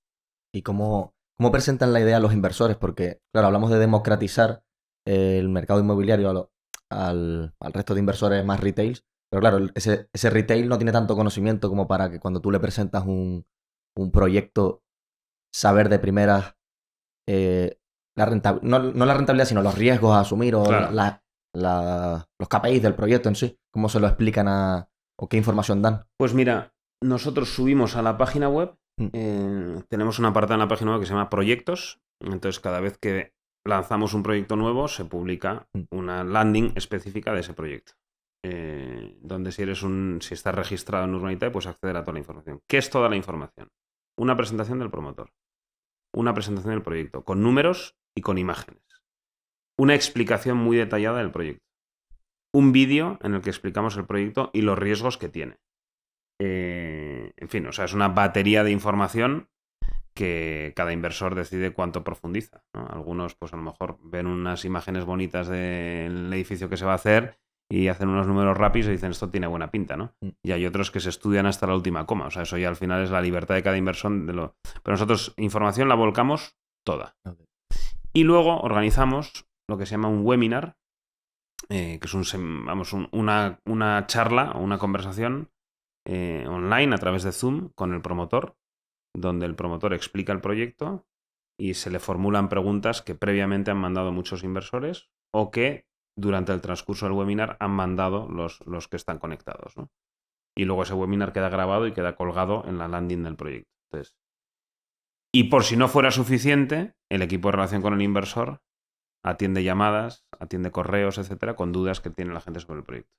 ¿Y cómo presentan la idea a los inversores? Porque, claro, hablamos de democratizar el mercado inmobiliario al resto de inversores más retails, pero claro, ese retail no tiene tanto conocimiento como para que cuando tú le presentas un proyecto, saber de primeras no la rentabilidad, sino los riesgos a asumir o Claro. los KPIs del proyecto en sí. ¿Cómo se lo explican o qué información dan? Pues mira, nosotros subimos a la página web, tenemos un apartado en la página web que se llama Proyectos. Entonces, cada vez que lanzamos un proyecto nuevo, se publica una landing específica de ese proyecto. Donde si estás registrado en Urbanitae, puedes acceder a toda la información. ¿Qué es toda la información? Una presentación del promotor, una presentación del proyecto, con números y con imágenes. Una explicación muy detallada del proyecto. Un vídeo en el que explicamos el proyecto y los riesgos que tiene. En fin, o sea, es una batería de información que cada inversor decide cuánto profundiza, ¿no? Algunos, pues a lo mejor ven unas imágenes bonitas del edificio que se va a hacer y hacen unos números rápidos y dicen esto tiene buena pinta, ¿no? Y hay otros que se estudian hasta la última coma. O sea, eso ya al final es la libertad de cada inversor. Pero nosotros información la volcamos toda. Okay. Y luego organizamos lo que se llama un webinar, que es una charla o una conversación online a través de Zoom con el promotor, donde el promotor explica el proyecto y se le formulan preguntas que previamente han mandado muchos inversores o que durante el transcurso del webinar han mandado los que están conectados, ¿no? Y luego ese webinar queda grabado y queda colgado en la landing del proyecto. Entonces, y por si no fuera suficiente, el equipo de relación con el inversor atiende llamadas, atiende correos, etcétera, con dudas que tiene la gente sobre el proyecto.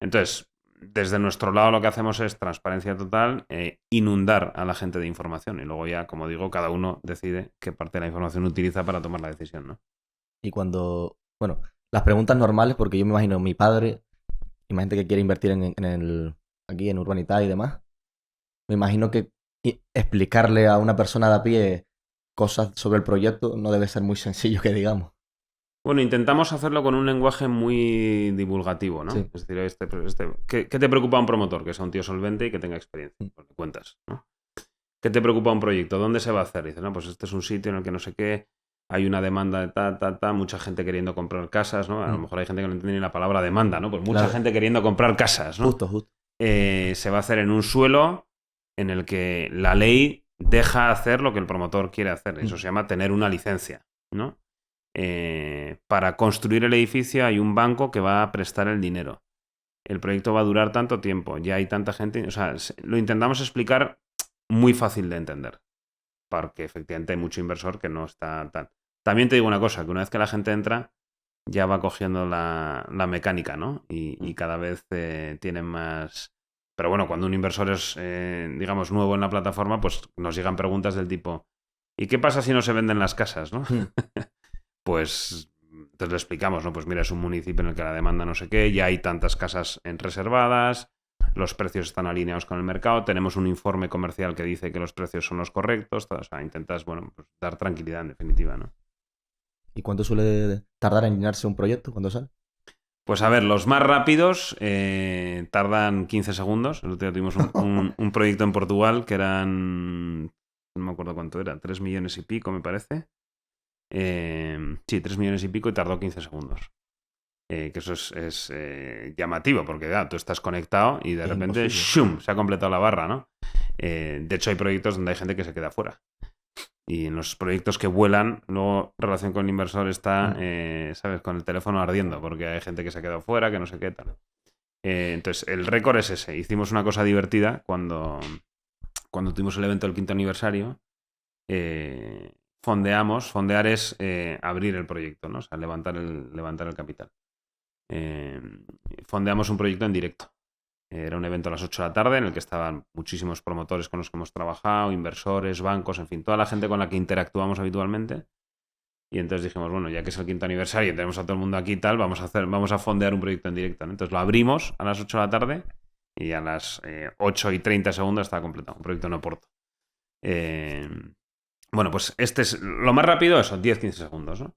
Entonces, desde nuestro lado lo que hacemos es transparencia total, inundar a la gente de información y luego ya, como digo, cada uno decide qué parte de la información utiliza para tomar la decisión, ¿no? Y cuando, bueno, las preguntas normales, porque yo me imagino mi padre, imagínate que quiere invertir aquí en Urbanita y demás, me imagino que explicarle a una persona de a pie cosas sobre el proyecto no debe ser muy sencillo, que digamos. Bueno, intentamos hacerlo con un lenguaje muy divulgativo, ¿no? Sí. Es decir, ¿qué te preocupa a un promotor? Que sea un tío solvente y que tenga experiencia. Pues le cuentas, ¿no? ¿Qué te preocupa a un proyecto? ¿Dónde se va a hacer? Dices, no, pues este es un sitio en el que no sé qué, hay una demanda de mucha gente queriendo comprar casas, ¿no? A lo mejor hay gente que no entiende ni la palabra demanda, ¿no? Pues mucha gente queriendo comprar casas, ¿no? Justo. Se va a hacer en un suelo en el que la ley deja hacer lo que el promotor quiere hacer. Eso se llama tener una licencia, ¿no? Para construir el edificio hay un banco que va a prestar el dinero. El proyecto va a durar tanto tiempo, ya hay tanta gente. O sea, lo intentamos explicar muy fácil de entender, porque efectivamente hay mucho inversor que no está tan... También te digo una cosa, que una vez que la gente entra, ya va cogiendo la mecánica, ¿no? Y cada vez tienen más... Pero bueno, cuando un inversor es, digamos, nuevo en la plataforma, pues nos llegan preguntas del tipo, ¿y qué pasa si no se venden las casas, no? Pues entonces le explicamos, ¿no? Pues mira, es un municipio en el que la demanda no sé qué, ya hay tantas casas reservadas, los precios están alineados con el mercado, tenemos un informe comercial que dice que los precios son los correctos, o sea, intentas, bueno, pues dar tranquilidad en definitiva, ¿no? ¿Y cuánto suele tardar en llenarse un proyecto cuando sale? Pues a ver, los más rápidos tardan 15 segundos. El otro día tuvimos un proyecto en Portugal que eran, no me acuerdo cuánto era, 3 millones y pico me parece. Sí, 3 millones y pico y tardó 15 segundos. Que eso es llamativo porque tú estás conectado y de repente ¡shum! Se ha completado la barra, ¿no? De hecho hay proyectos donde hay gente que se queda fuera. Y en los proyectos que vuelan, luego relación con el inversor está, ¿sabes? Con el teléfono ardiendo porque hay gente que se ha quedado fuera, que no sé qué tal. Entonces el récord es ese. Hicimos una cosa divertida cuando tuvimos el evento del 5º aniversario. Fondear es abrir el proyecto, ¿no? O sea, levantar el capital. Fondeamos un proyecto en directo. Era un evento a las 8 de la tarde en el que estaban muchísimos promotores con los que hemos trabajado, inversores, bancos, en fin, toda la gente con la que interactuamos habitualmente. Y entonces dijimos, bueno, ya que es el 5º aniversario y tenemos a todo el mundo aquí y tal, vamos a fondear un proyecto en directo, ¿no? Entonces lo abrimos a las 8 de la tarde y a las 8 y 30 segundos estaba completado. Un proyecto en Oporto. Bueno, pues este es lo más rápido, eso, 10-15 segundos, ¿no?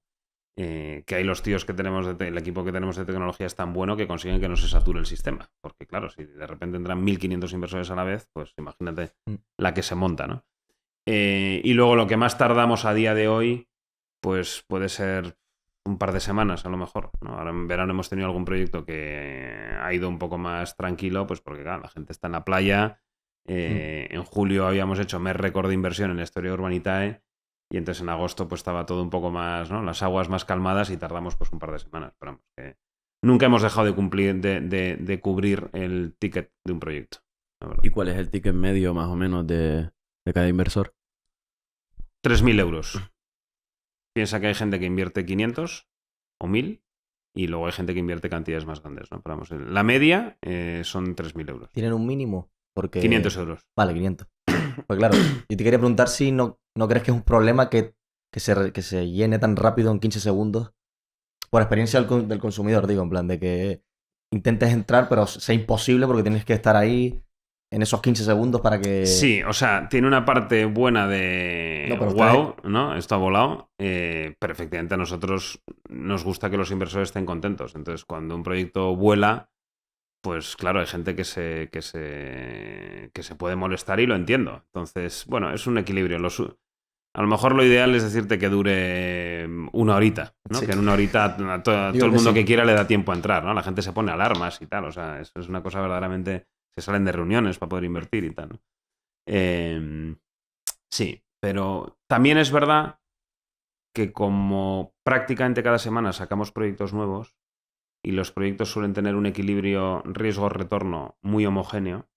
Que hay los tíos que tenemos, el equipo que tenemos de tecnología es tan bueno que consiguen que no se sature el sistema. Porque claro, si de repente entran 1.500 inversores a la vez, pues imagínate la que se monta, ¿no? Y luego lo que más tardamos a día de hoy, pues puede ser un par de semanas a lo mejor, ¿no? Ahora en verano hemos tenido algún proyecto que ha ido un poco más tranquilo, pues porque claro, la gente está en la playa. En julio habíamos hecho mes récord de inversión en la historia de Urbanitae. Y entonces en agosto pues estaba todo un poco más, ¿no? Las aguas más calmadas y tardamos pues un par de semanas. Pero vamos, que nunca hemos dejado de cumplir, de cubrir el ticket de un proyecto. ¿Y cuál es el ticket medio más o menos de cada inversor? 3.000 euros. Piensa que hay gente que invierte 500 o 1.000 y luego hay gente que invierte cantidades más grandes, ¿no? Pero vamos, la media son 3.000 euros. ¿Tienen un mínimo? Porque... 500 euros. Vale, 500. Pues claro, yo te quería preguntar si no crees que es un problema que se llene tan rápido en 15 segundos. Por experiencia del consumidor, digo, en plan de que intentes entrar, pero sea imposible porque tienes que estar ahí en esos 15 segundos para que... Sí, o sea, tiene una parte buena de No, pero wow, ¿no? Esto ha volado, pero efectivamente a nosotros nos gusta que los inversores estén contentos. Entonces, cuando un proyecto vuela, pues claro, hay gente que se puede molestar y lo entiendo. Entonces, bueno, es un equilibrio. A lo mejor lo ideal es decirte que dure una horita, ¿no? Sí. Que en una horita a todo Digo el que mundo sí. que quiera le da tiempo a entrar, ¿no? La gente se pone alarmas y tal. O sea, eso es una cosa verdaderamente... Se salen de reuniones para poder invertir y tal, ¿no? Sí, pero también es verdad que como prácticamente cada semana sacamos proyectos nuevos y los proyectos suelen tener un equilibrio riesgo-retorno muy homogéneo,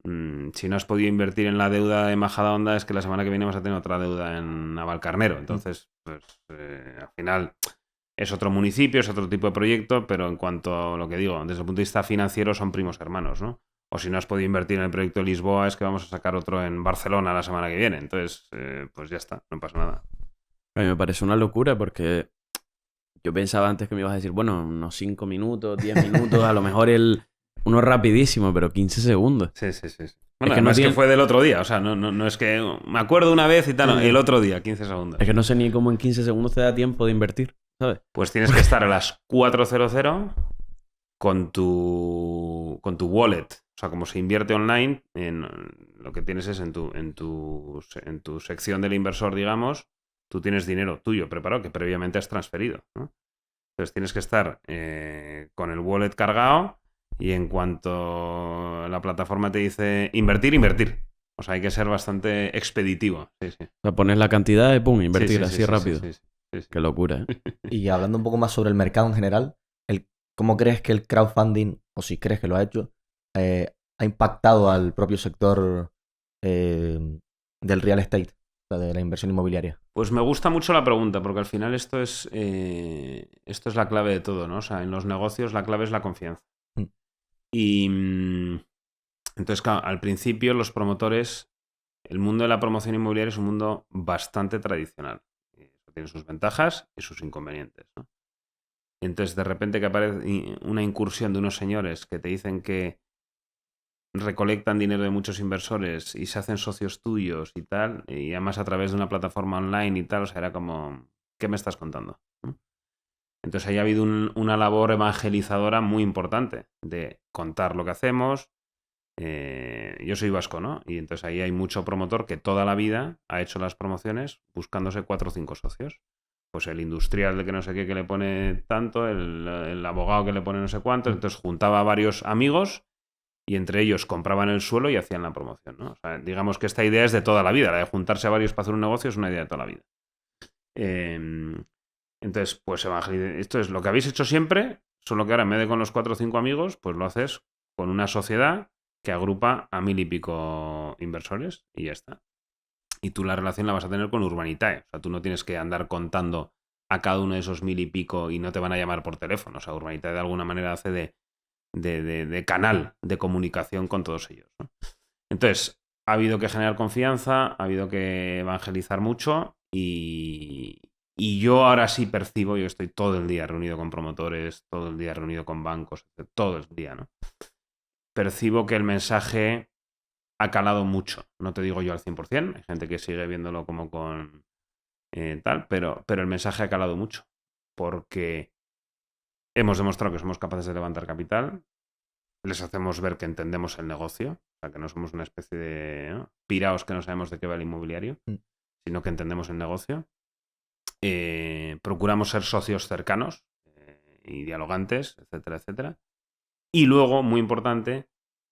si no has podido invertir en la deuda de Majadahonda es que la semana que viene vas a tener otra deuda en Navalcarnero. Entonces, pues al final es otro municipio, es otro tipo de proyecto, pero en cuanto a lo que digo, desde el punto de vista financiero son primos hermanos, ¿no? O si no has podido invertir en el proyecto de Lisboa, es que vamos a sacar otro en Barcelona la semana que viene. Entonces, pues ya está, no pasa nada. A mí me parece una locura porque yo pensaba antes que me ibas a decir, bueno, unos 5 minutos, 10 minutos, a lo mejor uno rapidísimo, pero 15 segundos. Sí. Bueno, que no además que tiene- fue del otro día, o sea, no es que me acuerdo una vez y tal, no, Sí. el otro día, 15 segundos. Es que no sé ni cómo en 15 segundos te da tiempo de invertir, ¿sabes? Pues tienes que estar a las 4:00 con tu wallet. O sea, como se invierte online, lo que tienes es en tu sección del inversor, digamos, tú tienes dinero tuyo preparado que previamente has transferido, ¿no? Entonces tienes que estar con el wallet cargado y en cuanto la plataforma te dice invertir. O sea, hay que ser bastante expeditivo. Sí. O sea, pones la cantidad y pum, invertir Sí, así rápido. Sí. Qué locura, ¿eh? Y hablando un poco más sobre el mercado en general, ¿cómo crees que el crowdfunding, o si crees que lo ha hecho, ha impactado al propio sector del real estate, o sea, de la inversión inmobiliaria? Pues me gusta mucho la pregunta, porque al final esto es la clave de todo, ¿no? O sea, en los negocios la clave es la confianza. Mm. Y entonces, claro, al principio los promotores, el mundo de la promoción inmobiliaria es un mundo bastante tradicional. Eso tiene sus ventajas y sus inconvenientes, ¿no? Entonces, de repente que aparece una incursión de unos señores que te dicen que recolectan dinero de muchos inversores y se hacen socios tuyos y tal, y además a través de una plataforma online y tal, o sea, era como, ¿qué me estás contando? ¿No? Entonces ahí ha habido una labor evangelizadora muy importante de contar lo que hacemos. Yo soy vasco, ¿no? Y entonces ahí hay mucho promotor que toda la vida ha hecho las promociones buscándose 4 o 5 socios. Pues el industrial de que no sé qué que le pone tanto, el abogado que le pone no sé cuánto, entonces juntaba a varios amigos y entre ellos compraban el suelo y hacían la promoción, ¿no? O sea, digamos que esta idea es de toda la vida, la de juntarse a varios para hacer un negocio es una idea de toda la vida. Entonces, pues esto es lo que habéis hecho siempre, solo que ahora en vez de con los 4 o 5 amigos, pues lo haces con una sociedad que agrupa a 1000 y pico inversores y ya está. Y tú la relación la vas a tener con Urbanitae. O sea, tú no tienes que andar contando a cada uno de esos 1000 y pico y no te van a llamar por teléfono. O sea, Urbanitae de alguna manera hace de canal de comunicación con todos ellos, ¿no? Entonces, ha habido que generar confianza, ha habido que evangelizar mucho y yo ahora sí percibo, yo estoy todo el día reunido con promotores, todo el día reunido con bancos, todo el día, ¿no? Percibo que el mensaje ha calado mucho. No te digo yo al 100%, hay gente que sigue viéndolo como con tal, pero el mensaje ha calado mucho. Porque hemos demostrado que somos capaces de levantar capital, les hacemos ver que entendemos el negocio, o sea, que no somos una especie de, ¿no?, piraos que no sabemos de qué va el inmobiliario, sino que entendemos el negocio. Procuramos ser socios cercanos y dialogantes, etcétera, etcétera. Y luego, muy importante,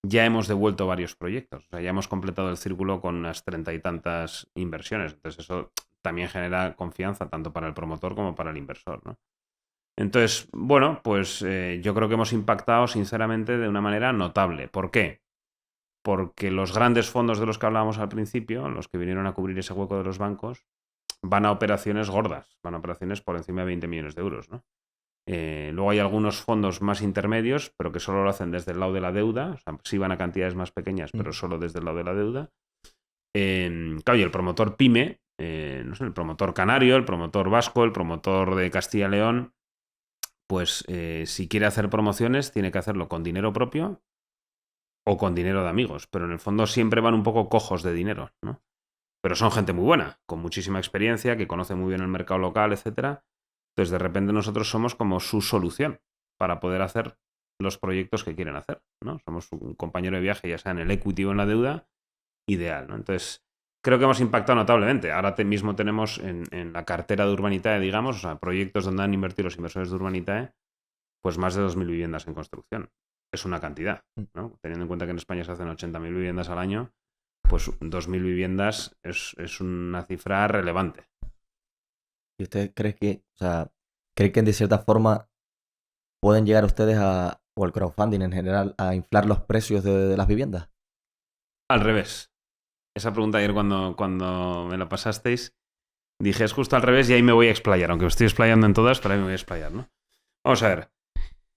ya hemos devuelto varios proyectos. O sea, ya hemos completado el círculo con unas 30 y tantas inversiones. Entonces eso también genera confianza tanto para el promotor como para el inversor, ¿no? Entonces, bueno, pues yo creo que hemos impactado sinceramente de una manera notable. ¿Por qué? Porque los grandes fondos de los que hablábamos al principio, los que vinieron a cubrir ese hueco de los bancos, van a operaciones gordas, van a operaciones por encima de 20 millones de euros, ¿no? Luego hay algunos fondos más intermedios, pero que solo lo hacen desde el lado de la deuda. O sea, sí van a cantidades más pequeñas, pero solo desde el lado de la deuda. Claro, y el promotor PYME, no sé, el promotor canario, el promotor vasco, el promotor de Castilla y León, pues si quiere hacer promociones tiene que hacerlo con dinero propio o con dinero de amigos, pero en el fondo siempre van un poco cojos de dinero, ¿no? Pero son gente muy buena, con muchísima experiencia, que conoce muy bien el mercado local, etcétera. Entonces, de repente nosotros somos como su solución para poder hacer los proyectos que quieren hacer, ¿no? Somos un compañero de viaje, ya sea en el equity o en la deuda, ideal, ¿no? Entonces, creo que hemos impactado notablemente. Ahora mismo tenemos en la cartera de Urbanitae, digamos, o sea, proyectos donde han invertido los inversores de Urbanitae, pues más de 2.000 viviendas en construcción. Es una cantidad, ¿no? Teniendo en cuenta que en España se hacen 80.000 viviendas al año, pues 2.000 viviendas es una cifra relevante. ¿Y usted cree que, o sea, cree que de cierta forma pueden llegar ustedes o el crowdfunding en general, a inflar los precios de las viviendas? Al revés. Esa pregunta ayer cuando me la pasasteis, dije es justo al revés y ahí me voy a explayar, aunque me estoy explayando en todas, pero ahí me voy a explayar, ¿no? Vamos a ver.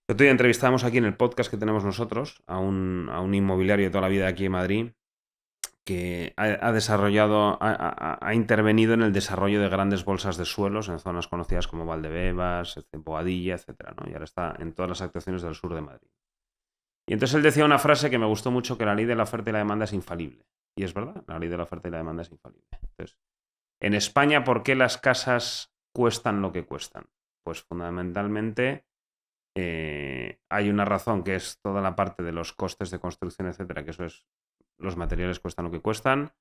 El otro día entrevistamos aquí en el podcast que tenemos nosotros a un inmobiliario de toda la vida aquí en Madrid que ha desarrollado, ha intervenido en el desarrollo de grandes bolsas de suelos en zonas conocidas como Valdebebas, Boadilla, etcétera, ¿no? Y ahora está en todas las actuaciones del sur de Madrid. Y entonces él decía una frase que me gustó mucho, que la ley de la oferta y la demanda es infalible. Y es verdad, la ley de la oferta y la demanda es infalible. Entonces, en España, ¿por qué las casas cuestan lo que cuestan? Pues fundamentalmente hay una razón, que es toda la parte de los costes de construcción, etcétera, que eso es, los materiales cuestan lo que cuestan,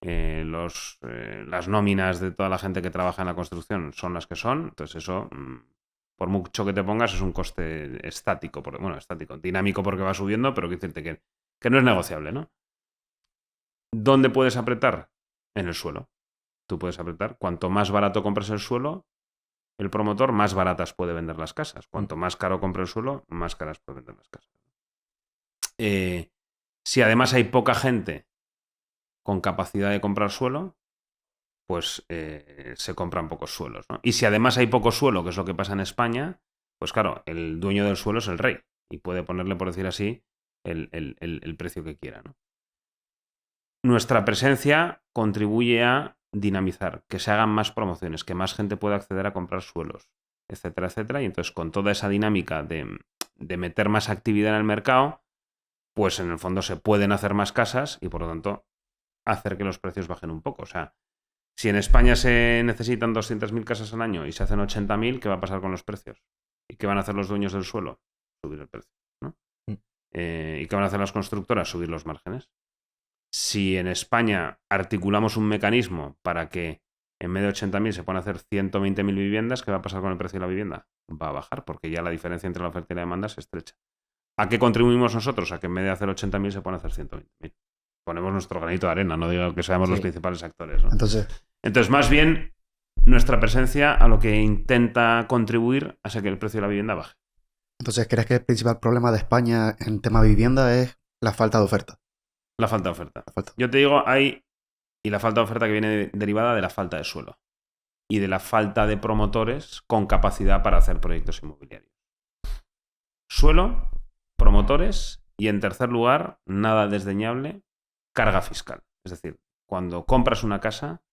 las nóminas de toda la gente que trabaja en la construcción son las que son, entonces eso, por mucho que te pongas, es un coste estático, dinámico porque va subiendo, pero quiero decirte que no es negociable, ¿no? ¿Dónde puedes apretar? En el suelo. Tú puedes apretar. Cuanto más barato compres el suelo, el promotor, más baratas puede vender las casas. Cuanto más caro compre el suelo, más caras puede vender las casas. Si además hay poca gente con capacidad de comprar suelo, pues se compran pocos suelos, ¿no? Y si además hay poco suelo, que es lo que pasa en España, pues claro, el dueño del suelo es el rey y puede ponerle, por decir así, el precio que quiera, ¿no? Nuestra presencia contribuye a dinamizar, que se hagan más promociones, que más gente pueda acceder a comprar suelos, etcétera, etcétera. Y entonces, con toda esa dinámica de meter más actividad en el mercado, pues en el fondo se pueden hacer más casas y por lo tanto hacer que los precios bajen un poco. O sea, si en España se necesitan 200.000 casas al año y se hacen 80.000, ¿qué va a pasar con los precios? ¿Y qué van a hacer los dueños del suelo? Subir el precio, ¿no? ¿Y qué van a hacer las constructoras? Subir los márgenes. Si en España articulamos un mecanismo para que en vez de 80.000 se puedan hacer 120.000 viviendas, ¿qué va a pasar con el precio de la vivienda? Va a bajar, porque ya la diferencia entre la oferta y la demanda se estrecha. ¿A qué contribuimos nosotros? A que en vez de hacer 80.000 se puedan hacer 120.000. Ponemos nuestro granito de arena, no digo que seamos los principales actores, ¿no? Entonces, más bien, nuestra presencia a lo que intenta contribuir a que el precio de la vivienda baje. Entonces, ¿crees que el principal problema de España en tema de vivienda es la falta de oferta? La falta de oferta. Yo te digo, y la falta de oferta que viene derivada de la falta de suelo y de la falta de promotores con capacidad para hacer proyectos inmobiliarios. Suelo, promotores y, en tercer lugar, nada desdeñable, carga fiscal. Es decir, cuando compras una casa,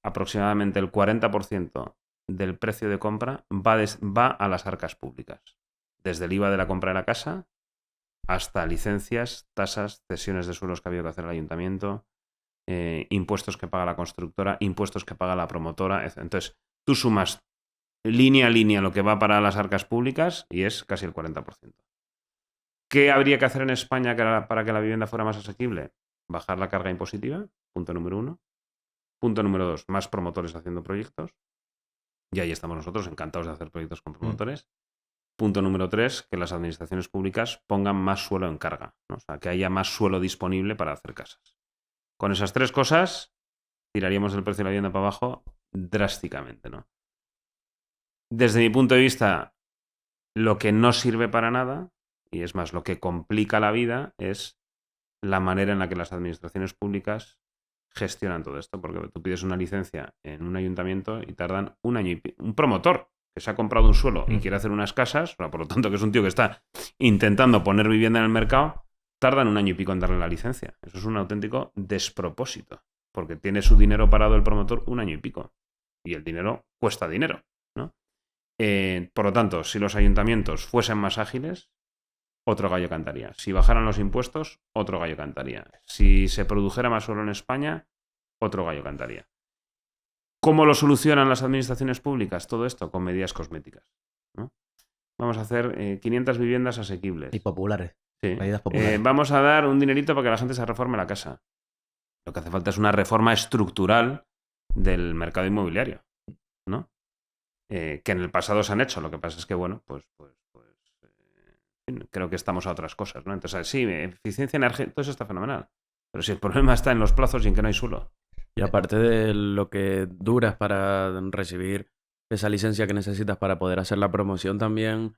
aproximadamente el 40% del precio de compra va a las arcas públicas. Desde el IVA de la compra de la casa hasta licencias, tasas, cesiones de suelos que ha habido que hacer el ayuntamiento, impuestos que paga la constructora, impuestos que paga la promotora, etc. Entonces, tú sumas línea a línea lo que va para las arcas públicas y es casi el 40%. ¿Qué habría que hacer en España para que la vivienda fuera más asequible? Bajar la carga impositiva, punto número 1. Punto número 2, más promotores haciendo proyectos. Y ahí estamos nosotros, encantados de hacer proyectos con promotores. Punto número 3, que las administraciones públicas pongan más suelo en carga, ¿no? O sea, que haya más suelo disponible para hacer casas. Con esas tres cosas, tiraríamos el precio de la vivienda para abajo drásticamente, ¿no? Desde mi punto de vista, lo que no sirve para nada, y es más, lo que complica la vida, es la manera en la que las administraciones públicas gestionan todo esto, porque tú pides una licencia en un ayuntamiento y tardan un año y pico. Un promotor que se ha comprado un suelo y quiere hacer unas casas, por lo tanto que es un tío que está intentando poner vivienda en el mercado, tardan un año y pico en darle la licencia. Eso es un auténtico despropósito, porque tiene su dinero parado el promotor un año y pico. Y el dinero cuesta dinero, ¿no? Por lo tanto, si los ayuntamientos fuesen más ágiles, otro gallo cantaría. Si bajaran los impuestos, otro gallo cantaría. Si se produjera más suelo en España, otro gallo cantaría. ¿Cómo lo solucionan las administraciones públicas? Todo esto con medidas cosméticas, ¿no? Vamos a hacer 500 viviendas asequibles. Y populares. Sí. Medidas populares. Vamos a dar un dinerito para que la gente se reforme la casa. Lo que hace falta es una reforma estructural del mercado inmobiliario, ¿no? Que en el pasado se han hecho. Lo que pasa es que, bueno, creo que estamos a otras cosas, ¿no? Entonces, sí, eficiencia energética, todo eso está fenomenal. Pero si el problema está en los plazos y en que no hay suelo. Y aparte de lo que duras para recibir esa licencia que necesitas para poder hacer la promoción, también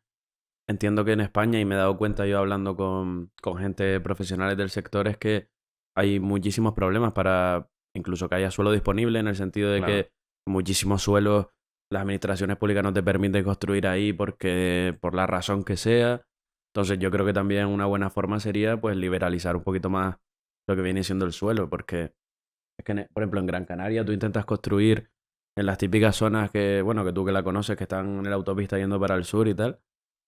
entiendo que en España, y me he dado cuenta yo hablando con gente profesionales del sector, es que hay muchísimos problemas para incluso que haya suelo disponible, en el sentido de Claro. que muchísimos suelos las administraciones públicas no te permiten construir ahí porque por la razón que sea. Entonces yo creo que también una buena forma sería pues liberalizar un poquito más lo que viene siendo el suelo, porque es que, por ejemplo, en Gran Canaria tú intentas construir en las típicas zonas que, bueno, que tú que la conoces, que están en la autopista yendo para el sur y tal,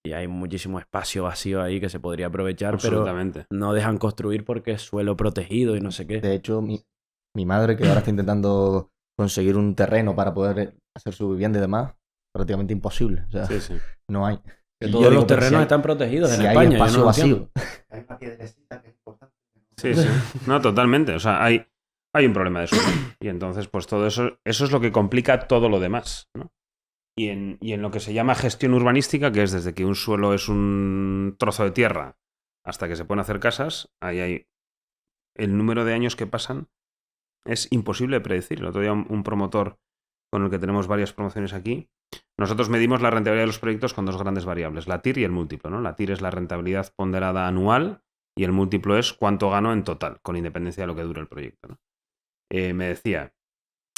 y hay muchísimo espacio vacío ahí que se podría aprovechar, pero Absolutamente. no dejan construir porque es suelo protegido y no sé qué. De hecho, mi madre, que ahora está intentando conseguir un terreno para poder hacer su vivienda y demás, prácticamente imposible. O sea, Sí, sí. no hay. Que Y todos yo los digo, pero terrenos si hay- están protegidos si en hay España. yo espacio no lo vacío. entiendo. Hay una piedrecita que es importante. Sí, sí. No, totalmente. O sea, hay un problema de suelo. Y entonces, pues todo eso es lo que complica todo lo demás, ¿no? Y en lo que se llama gestión urbanística, que es desde que un suelo es un trozo de tierra hasta que se pueden hacer casas, ahí hay el número de años que pasan es imposible de predecir. El otro día un promotor con el que tenemos varias promociones aquí, nosotros medimos la rentabilidad de los proyectos con dos grandes variables, la TIR y el múltiplo, ¿no? La TIR es la rentabilidad ponderada anual y el múltiplo es cuánto gano en total, con independencia de lo que dure el proyecto, ¿no? Me decía,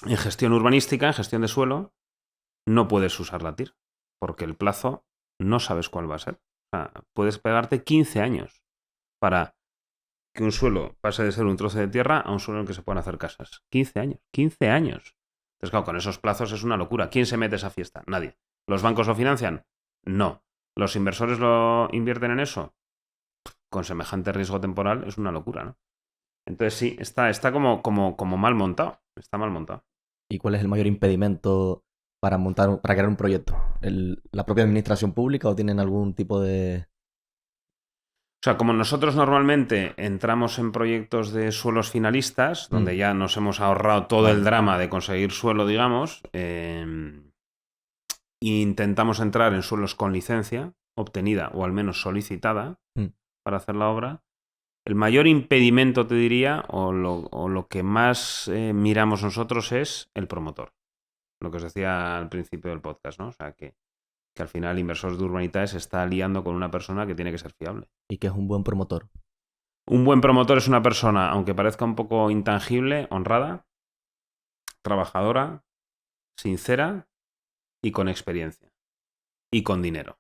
en gestión urbanística, en gestión de suelo, no puedes usar la TIR, porque el plazo no sabes cuál va a ser. O sea, puedes pegarte 15 años para que un suelo pase de ser un trozo de tierra a un suelo en el que se puedan hacer casas. 15 años. 15 años. Entonces, claro, con esos plazos es una locura. ¿Quién se mete a esa fiesta? Nadie. ¿Los bancos lo financian? No. ¿Los inversores lo invierten en eso? Con semejante riesgo temporal es una locura, ¿no? Entonces sí, está como mal montado. Está mal montado. ¿Y cuál es el mayor impedimento para para crear un proyecto? ¿La propia administración pública o tienen algún tipo de...? O sea, como nosotros normalmente entramos en proyectos de suelos finalistas, donde ya nos hemos ahorrado todo el drama de conseguir suelo, digamos, intentamos entrar en suelos con licencia, obtenida o al menos solicitada, para hacer la obra. El mayor impedimento, te diría, o lo que más miramos nosotros es el promotor. Lo que os decía al principio del podcast, ¿no? O sea, que al final el inversor de Urbanitae se está liando con una persona que tiene que ser fiable. ¿Y qué es un buen promotor? Un buen promotor es una persona, aunque parezca un poco intangible, honrada, trabajadora, sincera y con experiencia. Y con dinero.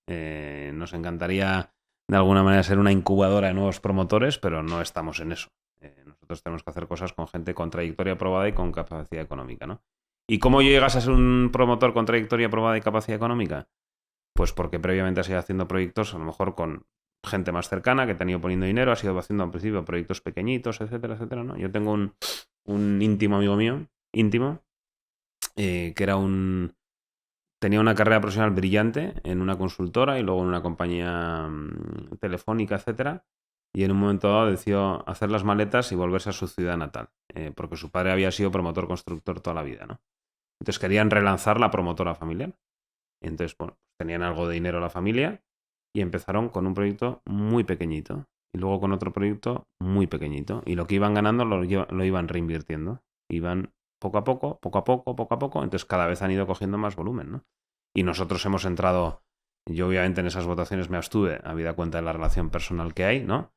Nos encantaría de alguna manera ser una incubadora de nuevos promotores, pero no estamos en eso. Nosotros tenemos que hacer cosas con gente con trayectoria probada y con capacidad económica, ¿no? ¿Y cómo llegas a ser un promotor con trayectoria probada y capacidad económica? Pues porque previamente has ido haciendo proyectos, a lo mejor con gente más cercana, que te han ido poniendo dinero, has ido haciendo al principio proyectos pequeñitos, etcétera, etcétera, ¿no? Yo tengo un íntimo amigo mío, que era tenía una carrera profesional brillante en una consultora y luego en una compañía telefónica, etcétera, y en un momento dado decidió hacer las maletas y volverse a su ciudad natal, porque su padre había sido promotor constructor toda la vida, ¿no? Entonces querían relanzar la promotora familiar. Entonces, bueno, tenían algo de dinero la familia y empezaron con un proyecto muy pequeñito y luego con otro proyecto muy pequeñito. Y lo que iban ganando lo iban reinvirtiendo. Iban poco a poco. Entonces cada vez han ido cogiendo más volumen, ¿no? Y nosotros hemos entrado, yo obviamente en esas votaciones me abstuve, habida cuenta de la relación personal que hay, ¿no?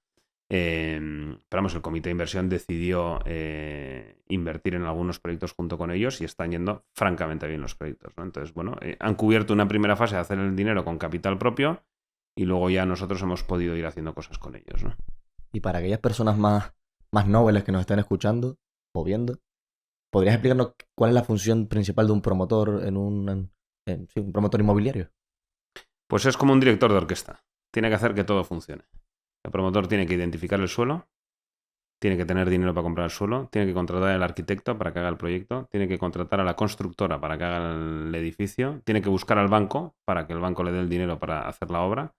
Pero vamos, el comité de inversión decidió invertir en algunos proyectos junto con ellos y están yendo francamente bien los proyectos, ¿no? Entonces, bueno, han cubierto una primera fase de hacer el dinero con capital propio y luego ya nosotros hemos podido ir haciendo cosas con ellos, ¿no? Y para aquellas personas más nobles que nos estén escuchando o viendo, ¿podrías explicarnos cuál es la función principal de un promotor en un promotor inmobiliario? Pues es como un director de orquesta. tiene que hacer que todo funcione. El promotor tiene que identificar el suelo, tiene que tener dinero para comprar el suelo, tiene que contratar al arquitecto para que haga el proyecto, tiene que contratar a la constructora para que haga el edificio, tiene que buscar al banco para que el banco le dé el dinero para hacer la obra,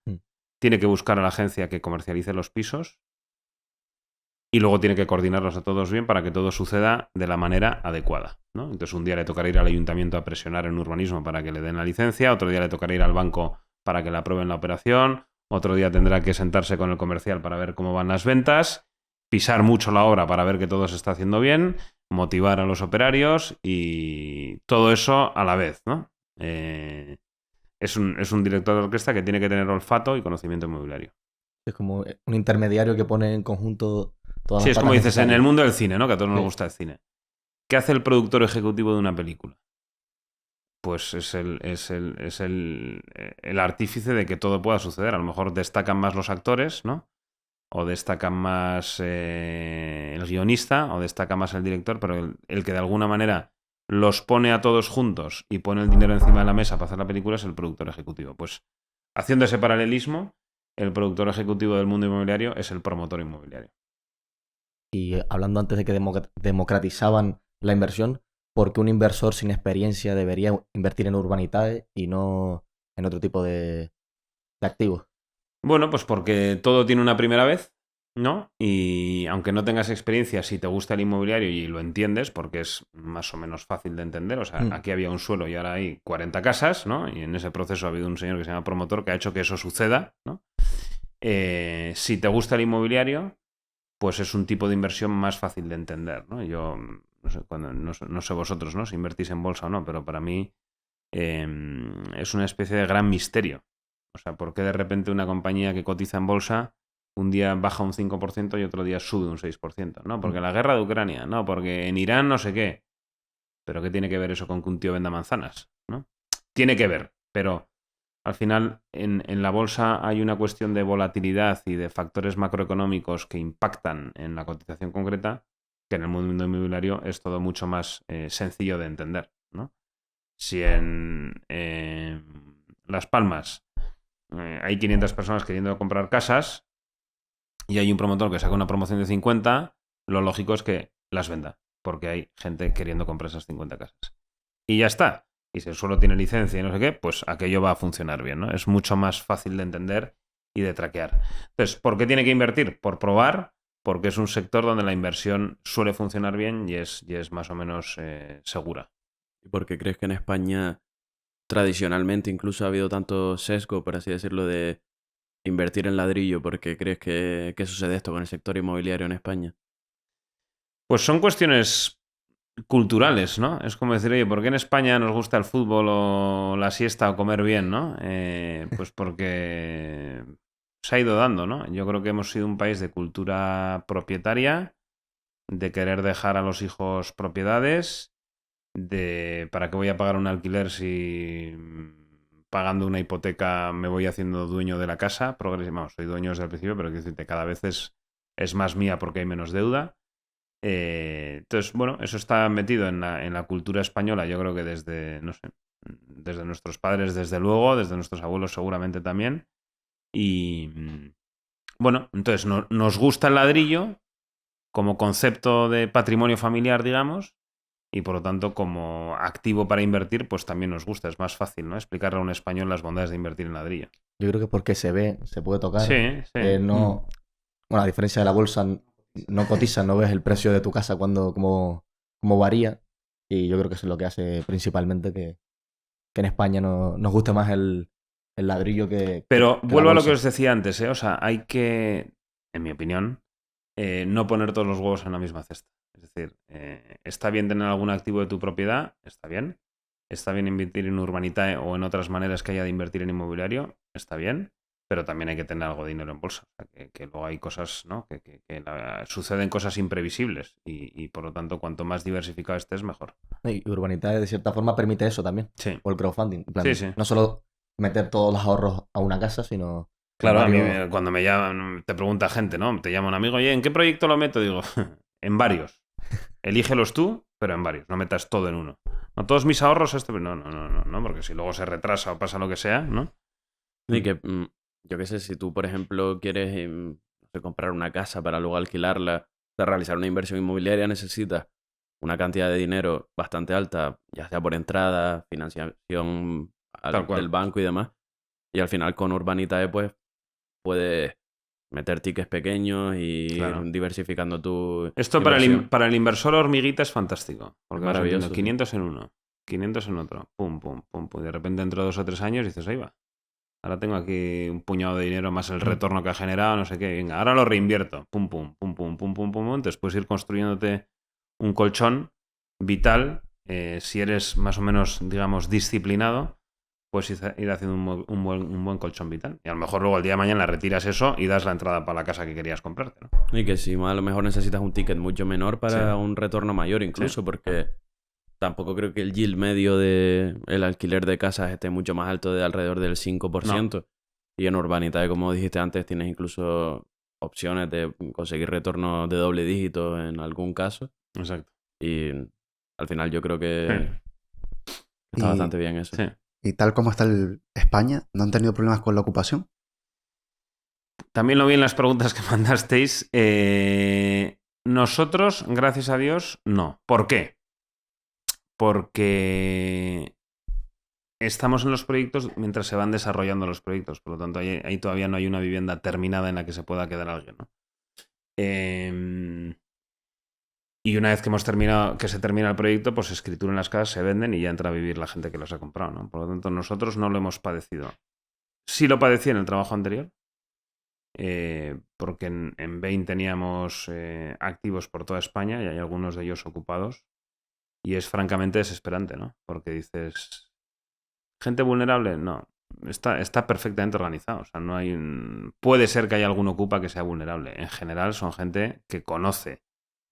tiene que buscar a la agencia que comercialice los pisos y luego tiene que coordinarlos a todos bien para que todo suceda de la manera adecuada, ¿no? Entonces un día le tocará ir al ayuntamiento a presionar en urbanismo para que le den la licencia, otro día le tocará ir al banco para que le aprueben la operación, otro día tendrá que sentarse con el comercial para ver cómo van las ventas, pisar mucho la obra para ver que todo se está haciendo bien, motivar a los operarios y todo eso a la vez, ¿no? Es un director de orquesta que tiene que tener olfato y conocimiento inmobiliario. Es como un intermediario que pone en conjunto todas Sí, las es como patas dices, en necesarias. el mundo del cine, ¿no? Que a todos nos Sí. gusta el cine. ¿Qué hace el productor ejecutivo de una película? Pues es el artífice de que todo pueda suceder. A lo mejor destacan más los actores, ¿no? O destacan más el guionista, o destaca más el director, pero el que de alguna manera los pone a todos juntos y pone el dinero encima de la mesa para hacer la película es el productor ejecutivo. Pues haciendo ese paralelismo, el productor ejecutivo del mundo inmobiliario es el promotor inmobiliario. Y hablando antes de que democratizaban la inversión, ¿por qué un inversor sin experiencia debería invertir en Urbanitae y no en otro tipo de activos? Bueno, pues porque todo tiene una primera vez, ¿no? Y aunque no tengas experiencia, si te gusta el inmobiliario y lo entiendes, porque es más o menos fácil de entender, o sea, aquí había un suelo y ahora hay 40 casas, ¿no? Y en ese proceso ha habido un señor que se llama promotor que ha hecho que eso suceda, ¿no? Si te gusta el inmobiliario, pues es un tipo de inversión más fácil de entender, ¿no? Yo, no sé vosotros, ¿no? Si invertís en bolsa o no, pero para mí es una especie de gran misterio. O sea, ¿por qué de repente una compañía que cotiza en bolsa un día baja un 5% y otro día sube un 6%? No, porque la guerra de Ucrania, no, porque en Irán no sé qué. ¿Pero qué tiene que ver eso con que un tío venda manzanas? ¿No? Tiene que ver, pero al final en la bolsa hay una cuestión de volatilidad y de factores macroeconómicos que impactan en la cotización concreta, que en el mundo inmobiliario es todo mucho más sencillo de entender, ¿no? Si en Las Palmas hay 500 personas queriendo comprar casas y hay un promotor que saca una promoción de 50, lo lógico es que las venda, porque hay gente queriendo comprar esas 50 casas. Y ya está. Y si el suelo tiene licencia y no sé qué, pues aquello va a funcionar bien, ¿no? Es mucho más fácil de entender y de traquear. Entonces, ¿por qué tiene que invertir? Por probar, porque es un sector donde la inversión suele funcionar bien y es más o menos segura. ¿Y por qué crees que en España tradicionalmente incluso ha habido tanto sesgo, por así decirlo, de invertir en ladrillo? ¿Por qué crees que sucede esto con el sector inmobiliario en España? Pues son cuestiones culturales, ¿no? Es como decir, oye, ¿por qué en España nos gusta el fútbol o la siesta o comer bien, ¿no? Pues porque se ha ido dando, ¿no? Yo creo que hemos sido un país de cultura propietaria, de querer dejar a los hijos propiedades, de ¿para qué voy a pagar un alquiler si pagando una hipoteca me voy haciendo dueño de la casa? Vamos, soy dueño desde el principio, pero quiero decirte, cada vez es más mía porque hay menos deuda. Entonces, bueno, eso está metido en la cultura española, yo creo que desde, no sé, desde nuestros padres, desde luego, desde nuestros abuelos seguramente también. Y bueno, entonces nos gusta el ladrillo como concepto de patrimonio familiar, digamos, y por lo tanto como activo para invertir, pues también nos gusta, es más fácil, ¿no? Explicarle a un español las bondades de invertir en ladrillo. Yo creo que porque se ve, se puede tocar. Sí, sí. No, bueno, a diferencia de la bolsa, no cotizas, no ves el precio de tu casa cómo varía. Y yo creo que eso es lo que hace principalmente que en España nos guste más el ladrillo que Pero que vuelvo la a lo que bolsa. os decía antes, ¿eh? O sea, hay que, en mi opinión, no poner todos los huevos en la misma cesta. Es decir, está bien tener algún activo de tu propiedad, está bien. Está bien invertir en Urbanitae o en otras maneras que haya de invertir en inmobiliario, está bien. Pero también hay que tener algo de dinero en bolsa. O sea, que luego hay cosas, ¿no? Que suceden cosas imprevisibles y por lo tanto, cuanto más diversificado estés, mejor. Y Urbanitae de cierta forma permite eso también. Sí. O el crowdfunding. En plan, Sí, sí. no solo meter todos los ahorros a una casa, sino... Claro, a mí varios- cuando me llaman, te pregunta gente, ¿no? Te llama un amigo, oye, ¿en qué proyecto lo meto? Digo, en varios. Elígelos tú, pero en varios. No metas todo en uno. No todos mis ahorros, no, porque si luego se retrasa o pasa lo que sea, ¿no? Y que yo qué sé, si tú, por ejemplo, quieres no sé, comprar una casa para luego alquilarla, o sea, realizar una inversión inmobiliaria, necesitas una cantidad de dinero bastante alta, ya sea por entrada, financiación Tal cual. del banco y demás. Y al final con Urbanitae, pues, puedes meter tickets pequeños y ir Claro. diversificando tu Esto inversión. para el inversor hormiguita es fantástico. Es Porque vas metiendo maravilloso, sí. 500 en uno, 500 en otro. Pum, pum, pum, pum. Y de repente dentro de 2 o 3 años dices, ahí va. Ahora tengo aquí un puñado de dinero más el retorno que ha generado, no sé qué. Venga, ahora lo reinvierto. Pum, pum, pum, pum, pum, pum, pum. Entonces puedes ir construyéndote un colchón vital. Si eres más o menos, digamos, disciplinado, puedes ir haciendo un buen colchón vital. Y a lo mejor luego el día de mañana retiras eso y das la entrada para la casa que querías comprarte, ¿no? Y que si a lo mejor necesitas un ticket mucho menor para Sí. un retorno mayor incluso, Sí. porque tampoco creo que el yield medio de el alquiler de casas esté mucho más alto, de alrededor del 5%. Y en Urbanitae, como dijiste antes, tienes incluso opciones de conseguir retornos de doble dígito en algún caso. Exacto. Y al final yo creo que está Y, bastante bien eso. Sí. y tal como está España, ¿no han tenido problemas con la ocupación? También lo vi en las preguntas que mandasteis. Nosotros, gracias a Dios, no. ¿Por qué? Porque estamos en los proyectos mientras se van desarrollando los proyectos. Por lo tanto, ahí todavía no hay una vivienda terminada en la que se pueda quedar alguien, ¿no? Y una vez que hemos terminado, que se termina el proyecto, pues se escrituran las casas, se venden y ya entra a vivir la gente que los ha comprado, ¿no? Por lo tanto, nosotros no lo hemos padecido. Sí lo padecí en el trabajo anterior, porque en Bain teníamos activos por toda España y hay algunos de ellos ocupados. Y es francamente desesperante, ¿no? Porque dices, ¿gente vulnerable? No. Está perfectamente organizado. O sea, no hay puede ser que haya algún ocupa que sea vulnerable. En general son gente que conoce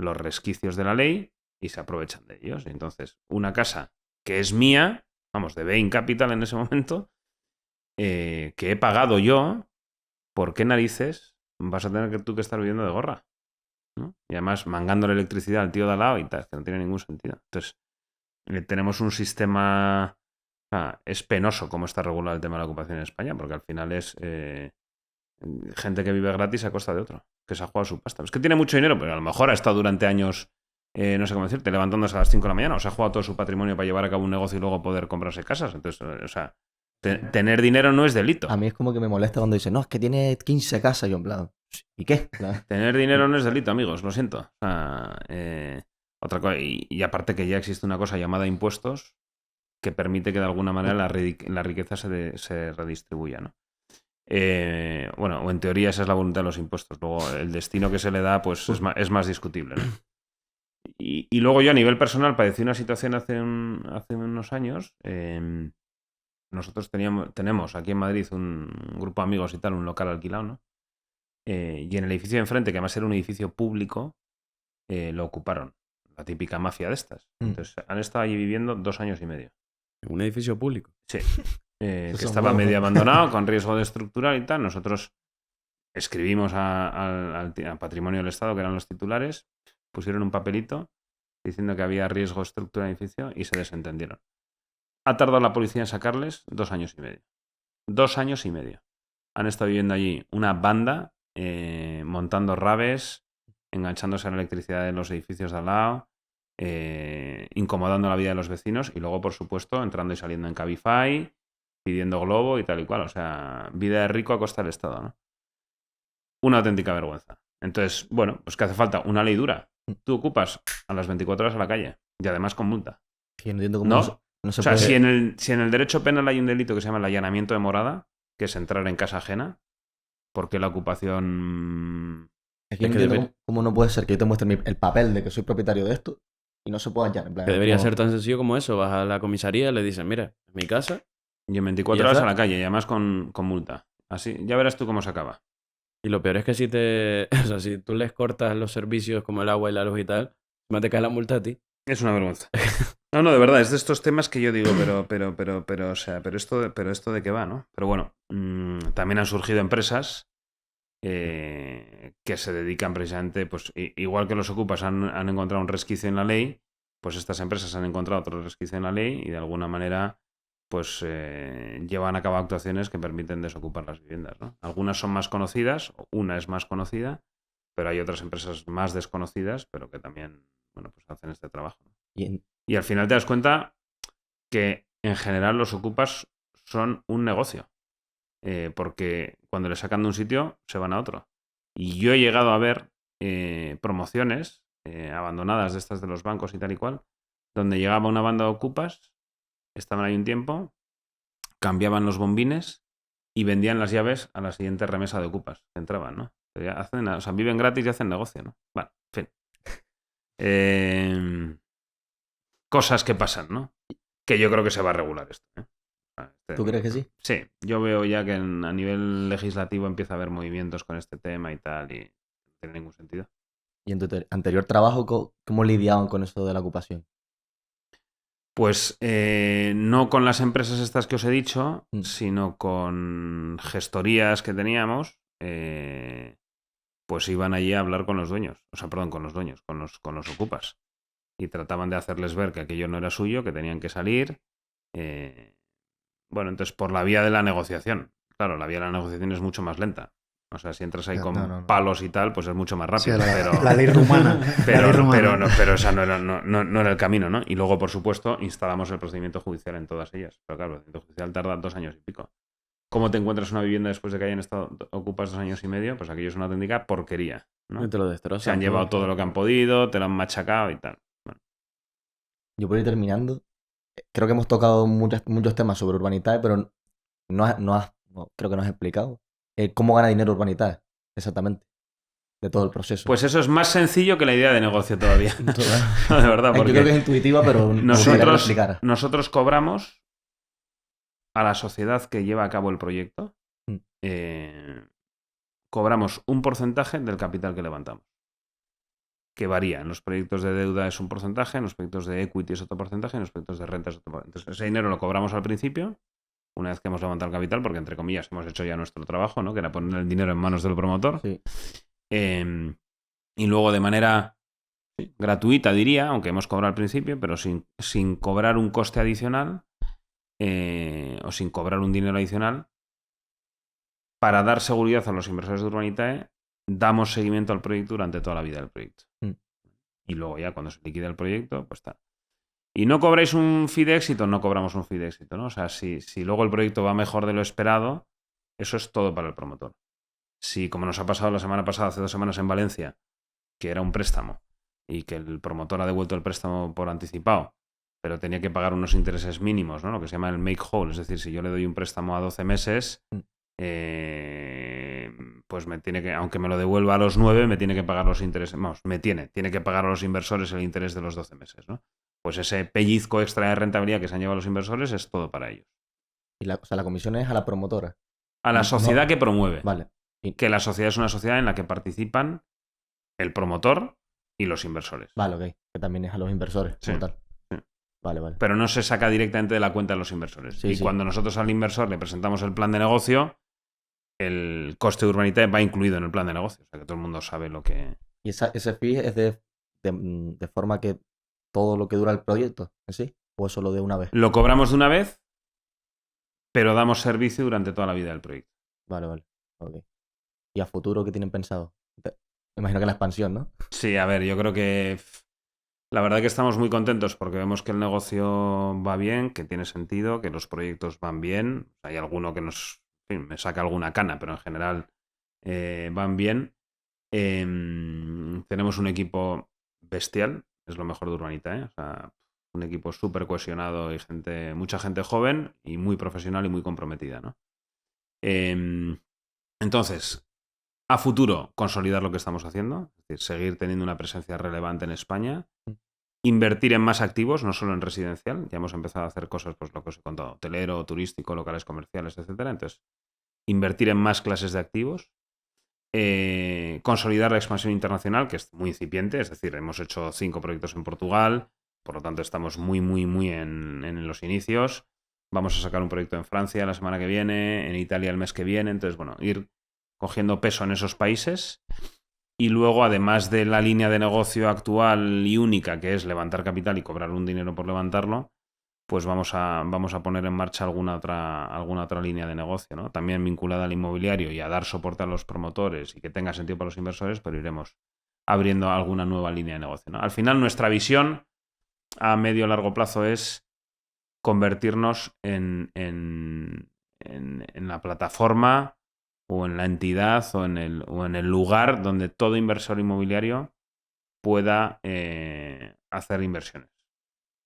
los resquicios de la ley y se aprovechan de ellos. Y entonces, una casa que es mía, vamos, de Bain Capital en ese momento, que he pagado yo, ¿por qué narices vas a tener que tú que estar viviendo de gorra? ¿No? Y además mangando la electricidad al tío de al lado y tal, que no tiene ningún sentido. Entonces, tenemos un sistema... es penoso cómo está regulado el tema de la ocupación en España, porque al final es gente que vive gratis a costa de otro, que se ha jugado su pasta. Es que tiene mucho dinero, pero a lo mejor ha estado durante años, no sé cómo decirte, levantándose a las 5 de la mañana, o se ha jugado todo su patrimonio para llevar a cabo un negocio y luego poder comprarse casas. Entonces, o sea, tener dinero no es delito. A mí es como que me molesta cuando dicen, no, es que tiene 15 casas. Y yo en plan, ¿y qué? En plan, Tener dinero no es delito, amigos, lo siento. O sea, otra cosa, y aparte que ya existe una cosa llamada impuestos que permite que de alguna manera la riqueza se redistribuya, ¿no? Bueno, o en teoría esa es la voluntad de los impuestos. Luego el destino que se le da pues es más discutible, ¿no? Y luego yo a nivel personal padecí una situación hace unos años. Nosotros tenemos aquí en Madrid un grupo de amigos y tal, un local alquilado, ¿no? Y en el edificio de enfrente, que además era un edificio público, lo ocuparon. La típica mafia de estas. Entonces han estado allí viviendo 2 años y medio. En un edificio público. Sí. Que son estaba huevos. medio abandonado, con riesgo de estructural y tal. Nosotros escribimos al Patrimonio del Estado, que eran los titulares, pusieron un papelito diciendo que había riesgo estructural de edificio y se desentendieron. Ha tardado la policía en sacarles 2 años y medio. 2 años y medio. Han estado viviendo allí una banda, montando raves, enganchándose a la electricidad de los edificios de al lado, incomodando la vida de los vecinos y luego, por supuesto, entrando y saliendo en Cabify, pidiendo globo y tal y cual. O sea, vida de rico a costa del Estado, ¿no? Una auténtica vergüenza. Entonces, bueno, pues que hace falta una ley dura. Tú ocupas a las 24 horas a la calle y además con multa. que no entiendo cómo ¿No? no se O sea, puede... si en el derecho penal hay un delito que se llama el allanamiento de morada, que es entrar en casa ajena, ¿por qué la ocupación? Es que yo no que entiendo cómo no puede ser que yo te muestre el papel de que soy propietario de esto y no se pueda hallar. En plan, Que debería como- ser tan sencillo como eso. Vas a la comisaría y le dices, mira, es mi casa. Y en ¿Y 24 ya horas está? a la calle y además con multa. Así, ya verás tú cómo se acaba. Y lo peor es que si o sea, si tú les cortas los servicios como el agua y la luz y tal, me te cae la multa a ti. Es una vergüenza. No, de verdad, es de estos temas que yo digo, o sea, pero esto de qué va, ¿no? Pero bueno, también han surgido empresas que se dedican precisamente, pues igual que los ocupas han encontrado un resquicio en la ley, pues estas empresas han encontrado otro resquicio en la ley y de alguna manera pues llevan a cabo actuaciones que permiten desocupar las viviendas, ¿no? Algunas son más conocidas, una es más conocida, pero hay otras empresas más desconocidas, pero que también, bueno, pues hacen este trabajo. Y al final te das cuenta que en general los ocupas son un negocio, porque cuando le sacan de un sitio se van a otro. Y yo he llegado a ver promociones abandonadas de estas de los bancos y tal y cual, donde llegaba una banda de ocupas, estaban ahí un tiempo, cambiaban los bombines y vendían las llaves a la siguiente remesa de ocupas que entraban, ¿no? O sea, viven gratis y hacen negocio, ¿no? Bueno, en fin. Cosas que pasan, ¿no? Que yo creo que se va a regular esto, ¿eh? ¿Tú crees que sí? Sí, yo veo ya que a nivel legislativo empieza a haber movimientos con este tema y tal, y no tiene ningún sentido. ¿Y en tu anterior trabajo cómo lidiaban con eso de la ocupación? Pues no con las empresas estas que os he dicho, sino con gestorías que teníamos, pues iban allí a hablar con los dueños, o sea, perdón, con los dueños, con los ocupas. Y trataban de hacerles ver que aquello no era suyo, que tenían que salir. Bueno, entonces por la vía de la negociación. Claro, la vía de la negociación es mucho más lenta. O sea, si entras ahí con palos y tal, pues es mucho más rápido. Sí, pero, la ley rumana. Pero esa no era el camino, ¿no? Y luego, por supuesto, instalamos el procedimiento judicial en todas ellas. Pero claro, el procedimiento judicial tarda 2 años y pico. ¿Cómo te encuentras una vivienda después de que hayan estado ocupas 2 años y medio? Pues aquello es una auténtica porquería, ¿no? Y te lo destrozan. Se han llevado todo lo que han podido, te lo han machacado y tal. Bueno. Yo por ir terminando, creo que hemos tocado muchos temas sobre Urbanitae, pero creo que no has explicado cómo gana dinero Urbanitae, exactamente, de todo el proceso. Pues eso es más sencillo que la idea de negocio todavía. De verdad, porque yo creo que es intuitiva, pero nosotros cobramos a la sociedad que lleva a cabo el proyecto, cobramos un porcentaje del capital que levantamos, que varía. En los proyectos de deuda es un porcentaje, en los proyectos de equity es otro porcentaje, en los proyectos de renta es otro porcentaje. Entonces, ese dinero lo cobramos al principio, una vez que hemos levantado el capital, porque entre comillas hemos hecho ya nuestro trabajo, ¿no? Que era poner el dinero en manos del promotor. Sí. Y luego de manera gratuita, diría, aunque hemos cobrado al principio, pero sin cobrar un coste adicional o sin cobrar un dinero adicional, para dar seguridad a los inversores de Urbanitae, damos seguimiento al proyecto durante toda la vida del proyecto. Y luego ya cuando se liquida el proyecto, pues tal. Y no cobráis un fee de éxito, no cobramos un fee de éxito, ¿no? O sea, si luego el proyecto va mejor de lo esperado, eso es todo para el promotor. Si, como nos ha pasado la semana pasada, hace 2 semanas en Valencia, que era un préstamo y que el promotor ha devuelto el préstamo por anticipado, pero tenía que pagar unos intereses mínimos, ¿no? Lo que se llama el make whole. Es decir, si yo le doy un préstamo a 12 meses, pues me tiene que, aunque me lo devuelva a los 9, me tiene que pagar los intereses. Vamos, tiene que pagar a los inversores el interés de los 12 meses, ¿no? Pues ese pellizco extra de rentabilidad que se han llevado los inversores es todo para ellos. Y la comisión es a la promotora. A la sociedad que promueve. Vale. Que la sociedad es una sociedad en la que participan el promotor y los inversores. Vale, ok. Que también es a los inversores. Sí. Como tal. Sí. Vale. Pero no se saca directamente de la cuenta de los inversores. Sí, cuando nosotros al inversor le presentamos el plan de negocio, el coste de Urbanitae va incluido en el plan de negocio. O sea, que todo el mundo sabe lo que... ¿Y ese fee es de forma que todo lo que dura el proyecto en sí? ¿O es solo de una vez? Lo cobramos de una vez, pero damos servicio durante toda la vida del proyecto. Vale. Ok. ¿Y a futuro qué tienen pensado? Me imagino que la expansión, ¿no? Sí, a ver, yo creo que la verdad que estamos muy contentos porque vemos que el negocio va bien, que tiene sentido, que los proyectos van bien. Hay alguno que me saca alguna cana, pero en general van bien. Tenemos un equipo bestial, es lo mejor de Urbanitae, ¿eh? O sea, un equipo súper cohesionado y mucha gente joven y muy profesional y muy comprometida, ¿no? Entonces, a futuro, consolidar lo que estamos haciendo, es decir, seguir teniendo una presencia relevante en España, invertir en más activos, no solo en residencial. Ya hemos empezado a hacer cosas, pues lo que os he contado, hotelero, turístico, locales comerciales, etcétera. Entonces, invertir en más clases de activos, consolidar la expansión internacional, que es muy incipiente, es decir, hemos hecho 5 proyectos en Portugal, por lo tanto estamos muy en los inicios. Vamos a sacar un proyecto en Francia la semana que viene, en Italia el mes que viene. Entonces, bueno, ir cogiendo peso en esos países. Y luego, además de la línea de negocio actual y única, que es levantar capital y cobrar un dinero por levantarlo, pues vamos a poner en marcha alguna otra línea de negocio, ¿no? También vinculada al inmobiliario y a dar soporte a los promotores y que tenga sentido para los inversores, pero iremos abriendo alguna nueva línea de negocio, ¿no? Al final, nuestra visión a medio o largo plazo es convertirnos en la plataforma o en la entidad o en el lugar donde todo inversor inmobiliario pueda hacer inversiones.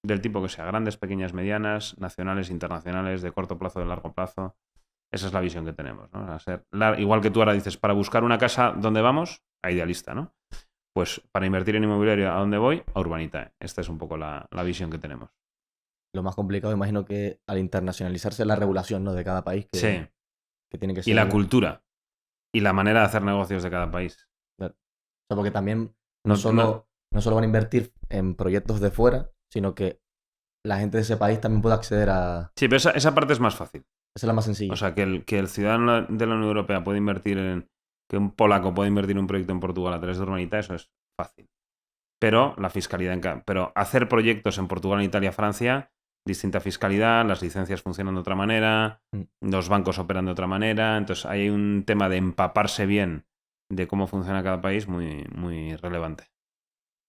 Del tipo que sea, grandes, pequeñas, medianas, nacionales, internacionales, de corto plazo, de largo plazo. Esa es la visión que tenemos, ¿no? Igual que tú ahora dices, para buscar una casa, ¿dónde vamos? A Idealista, ¿no? Pues para invertir en inmobiliario, ¿a dónde voy? A Urbanitae. Esta es un poco la visión que tenemos. Lo más complicado, imagino que al internacionalizarse la regulación, ¿no? De cada país, Sí. que tiene que ser... Y la cultura. Y la manera de hacer negocios de cada país. Claro. O sea, porque también No no solo van a invertir en proyectos de fuera, sino que la gente de ese país también puede acceder a... Sí, pero esa parte es más fácil. Esa es la más sencilla. O sea, que el ciudadano de la Unión Europea puede invertir que un polaco puede invertir en un proyecto en Portugal a través de Urbanitae, eso es fácil. Pero la fiscalidad... Pero hacer proyectos en Portugal, en Italia, Francia, distinta fiscalidad, las licencias funcionan de otra manera, los bancos operan de otra manera, entonces hay un tema de empaparse bien de cómo funciona cada país muy, muy relevante.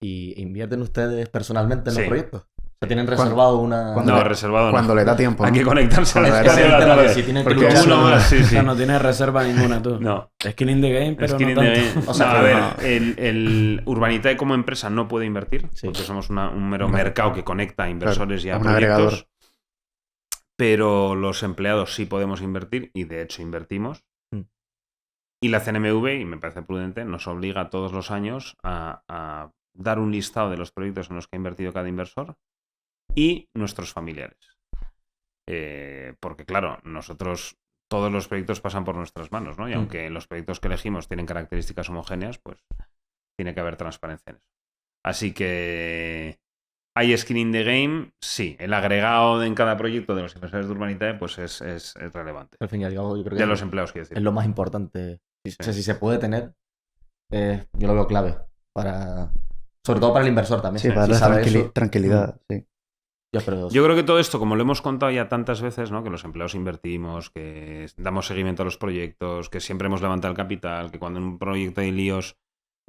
¿Y invierten ustedes personalmente en Sí. los proyectos? O sea, ¿tienen reservado una...? Reservado Cuando no. le da tiempo, Hay ¿no? que conectarse a la Cuando le da escalera tiempo. toda la vez. Si tienen que Porque luchar- uno más, sí, O sí. sea, no tienes reserva ninguna tú. No. Skin in the game, pero Skin no in the tanto. game. O sea, No, que a ver, no. el Urbanitae como empresa no puede invertir, Sí. porque somos un mero Vale. mercado que conecta a inversores y a un proyectos. agregador. Pero los empleados sí podemos invertir y de hecho invertimos. Mm. Y la CNMV, y me parece prudente, nos obliga todos los años a dar un listado de los proyectos en los que ha invertido cada inversor y nuestros familiares. Porque claro, todos los proyectos pasan por nuestras manos, ¿no? Y aunque los proyectos que elegimos tienen características homogéneas, pues tiene que haber transparencia en eso. Así que hay skin in the game, sí. El agregado en cada proyecto de los inversores de Urbanitae pues es relevante. Al fin y al cabo, yo creo que De los empleados, quiero decir. es lo más importante. Sí. O sea, si se puede tener, yo lo veo clave. Sobre todo para el inversor también. Sí, para Si darle sabe eso, tranquilidad, sí. Yo creo que todo esto, como lo hemos contado ya tantas veces, ¿no? Que los empleados invertimos, que damos seguimiento a los proyectos, que siempre hemos levantado el capital, que cuando en un proyecto hay líos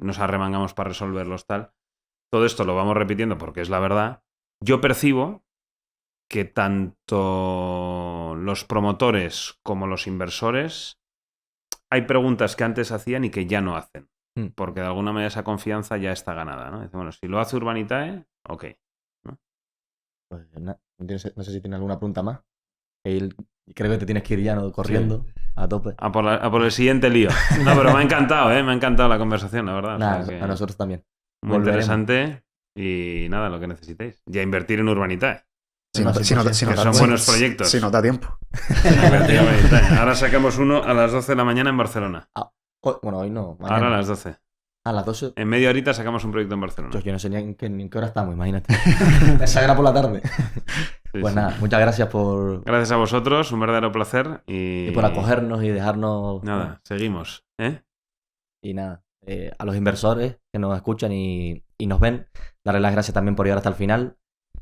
nos arremangamos para resolverlos, tal. Todo esto lo vamos repitiendo porque es la verdad. Yo percibo que tanto los promotores como los inversores hay preguntas que antes hacían y que ya no hacen. Porque de alguna manera esa confianza ya está ganada, ¿no? Dice, bueno, si lo hace Urbanitae, ok. Pues, no sé si tiene alguna pregunta más. Creo que te tienes que ir ya, ¿no? Corriendo a tope. A por el siguiente lío. No, pero me ha encantado, ¿eh? Me ha encantado la conversación, la verdad. Nada, O sea que a nosotros también. muy volveremos. interesante y nada, lo que necesitéis. Y a invertir en Urbanitae. Si No, nos- sí, si nos- sí, si que nos son da- buenos si- proyectos. Si nos da tiempo. Invertir en Urbanitae. Ahora sacamos uno a las 12 de la mañana en Barcelona. Bueno, hoy no. Mañana. Ahora a las 12. A las 12. En media horita sacamos un proyecto en Barcelona. Yo no sé ni en qué hora estamos, imagínate. Esa era por la tarde. Sí, Pues sí. nada, muchas gracias por Gracias a vosotros, un verdadero placer. Y por acogernos y dejarnos. Nada, seguimos. ¿Eh? Y nada, a los inversores que nos escuchan y nos ven, darles las gracias también por llegar hasta el final.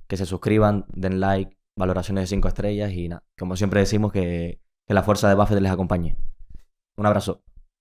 Que se suscriban, den like, valoraciones de 5 estrellas y nada. Como siempre decimos, que la fuerza de Buffett les acompañe. Un abrazo.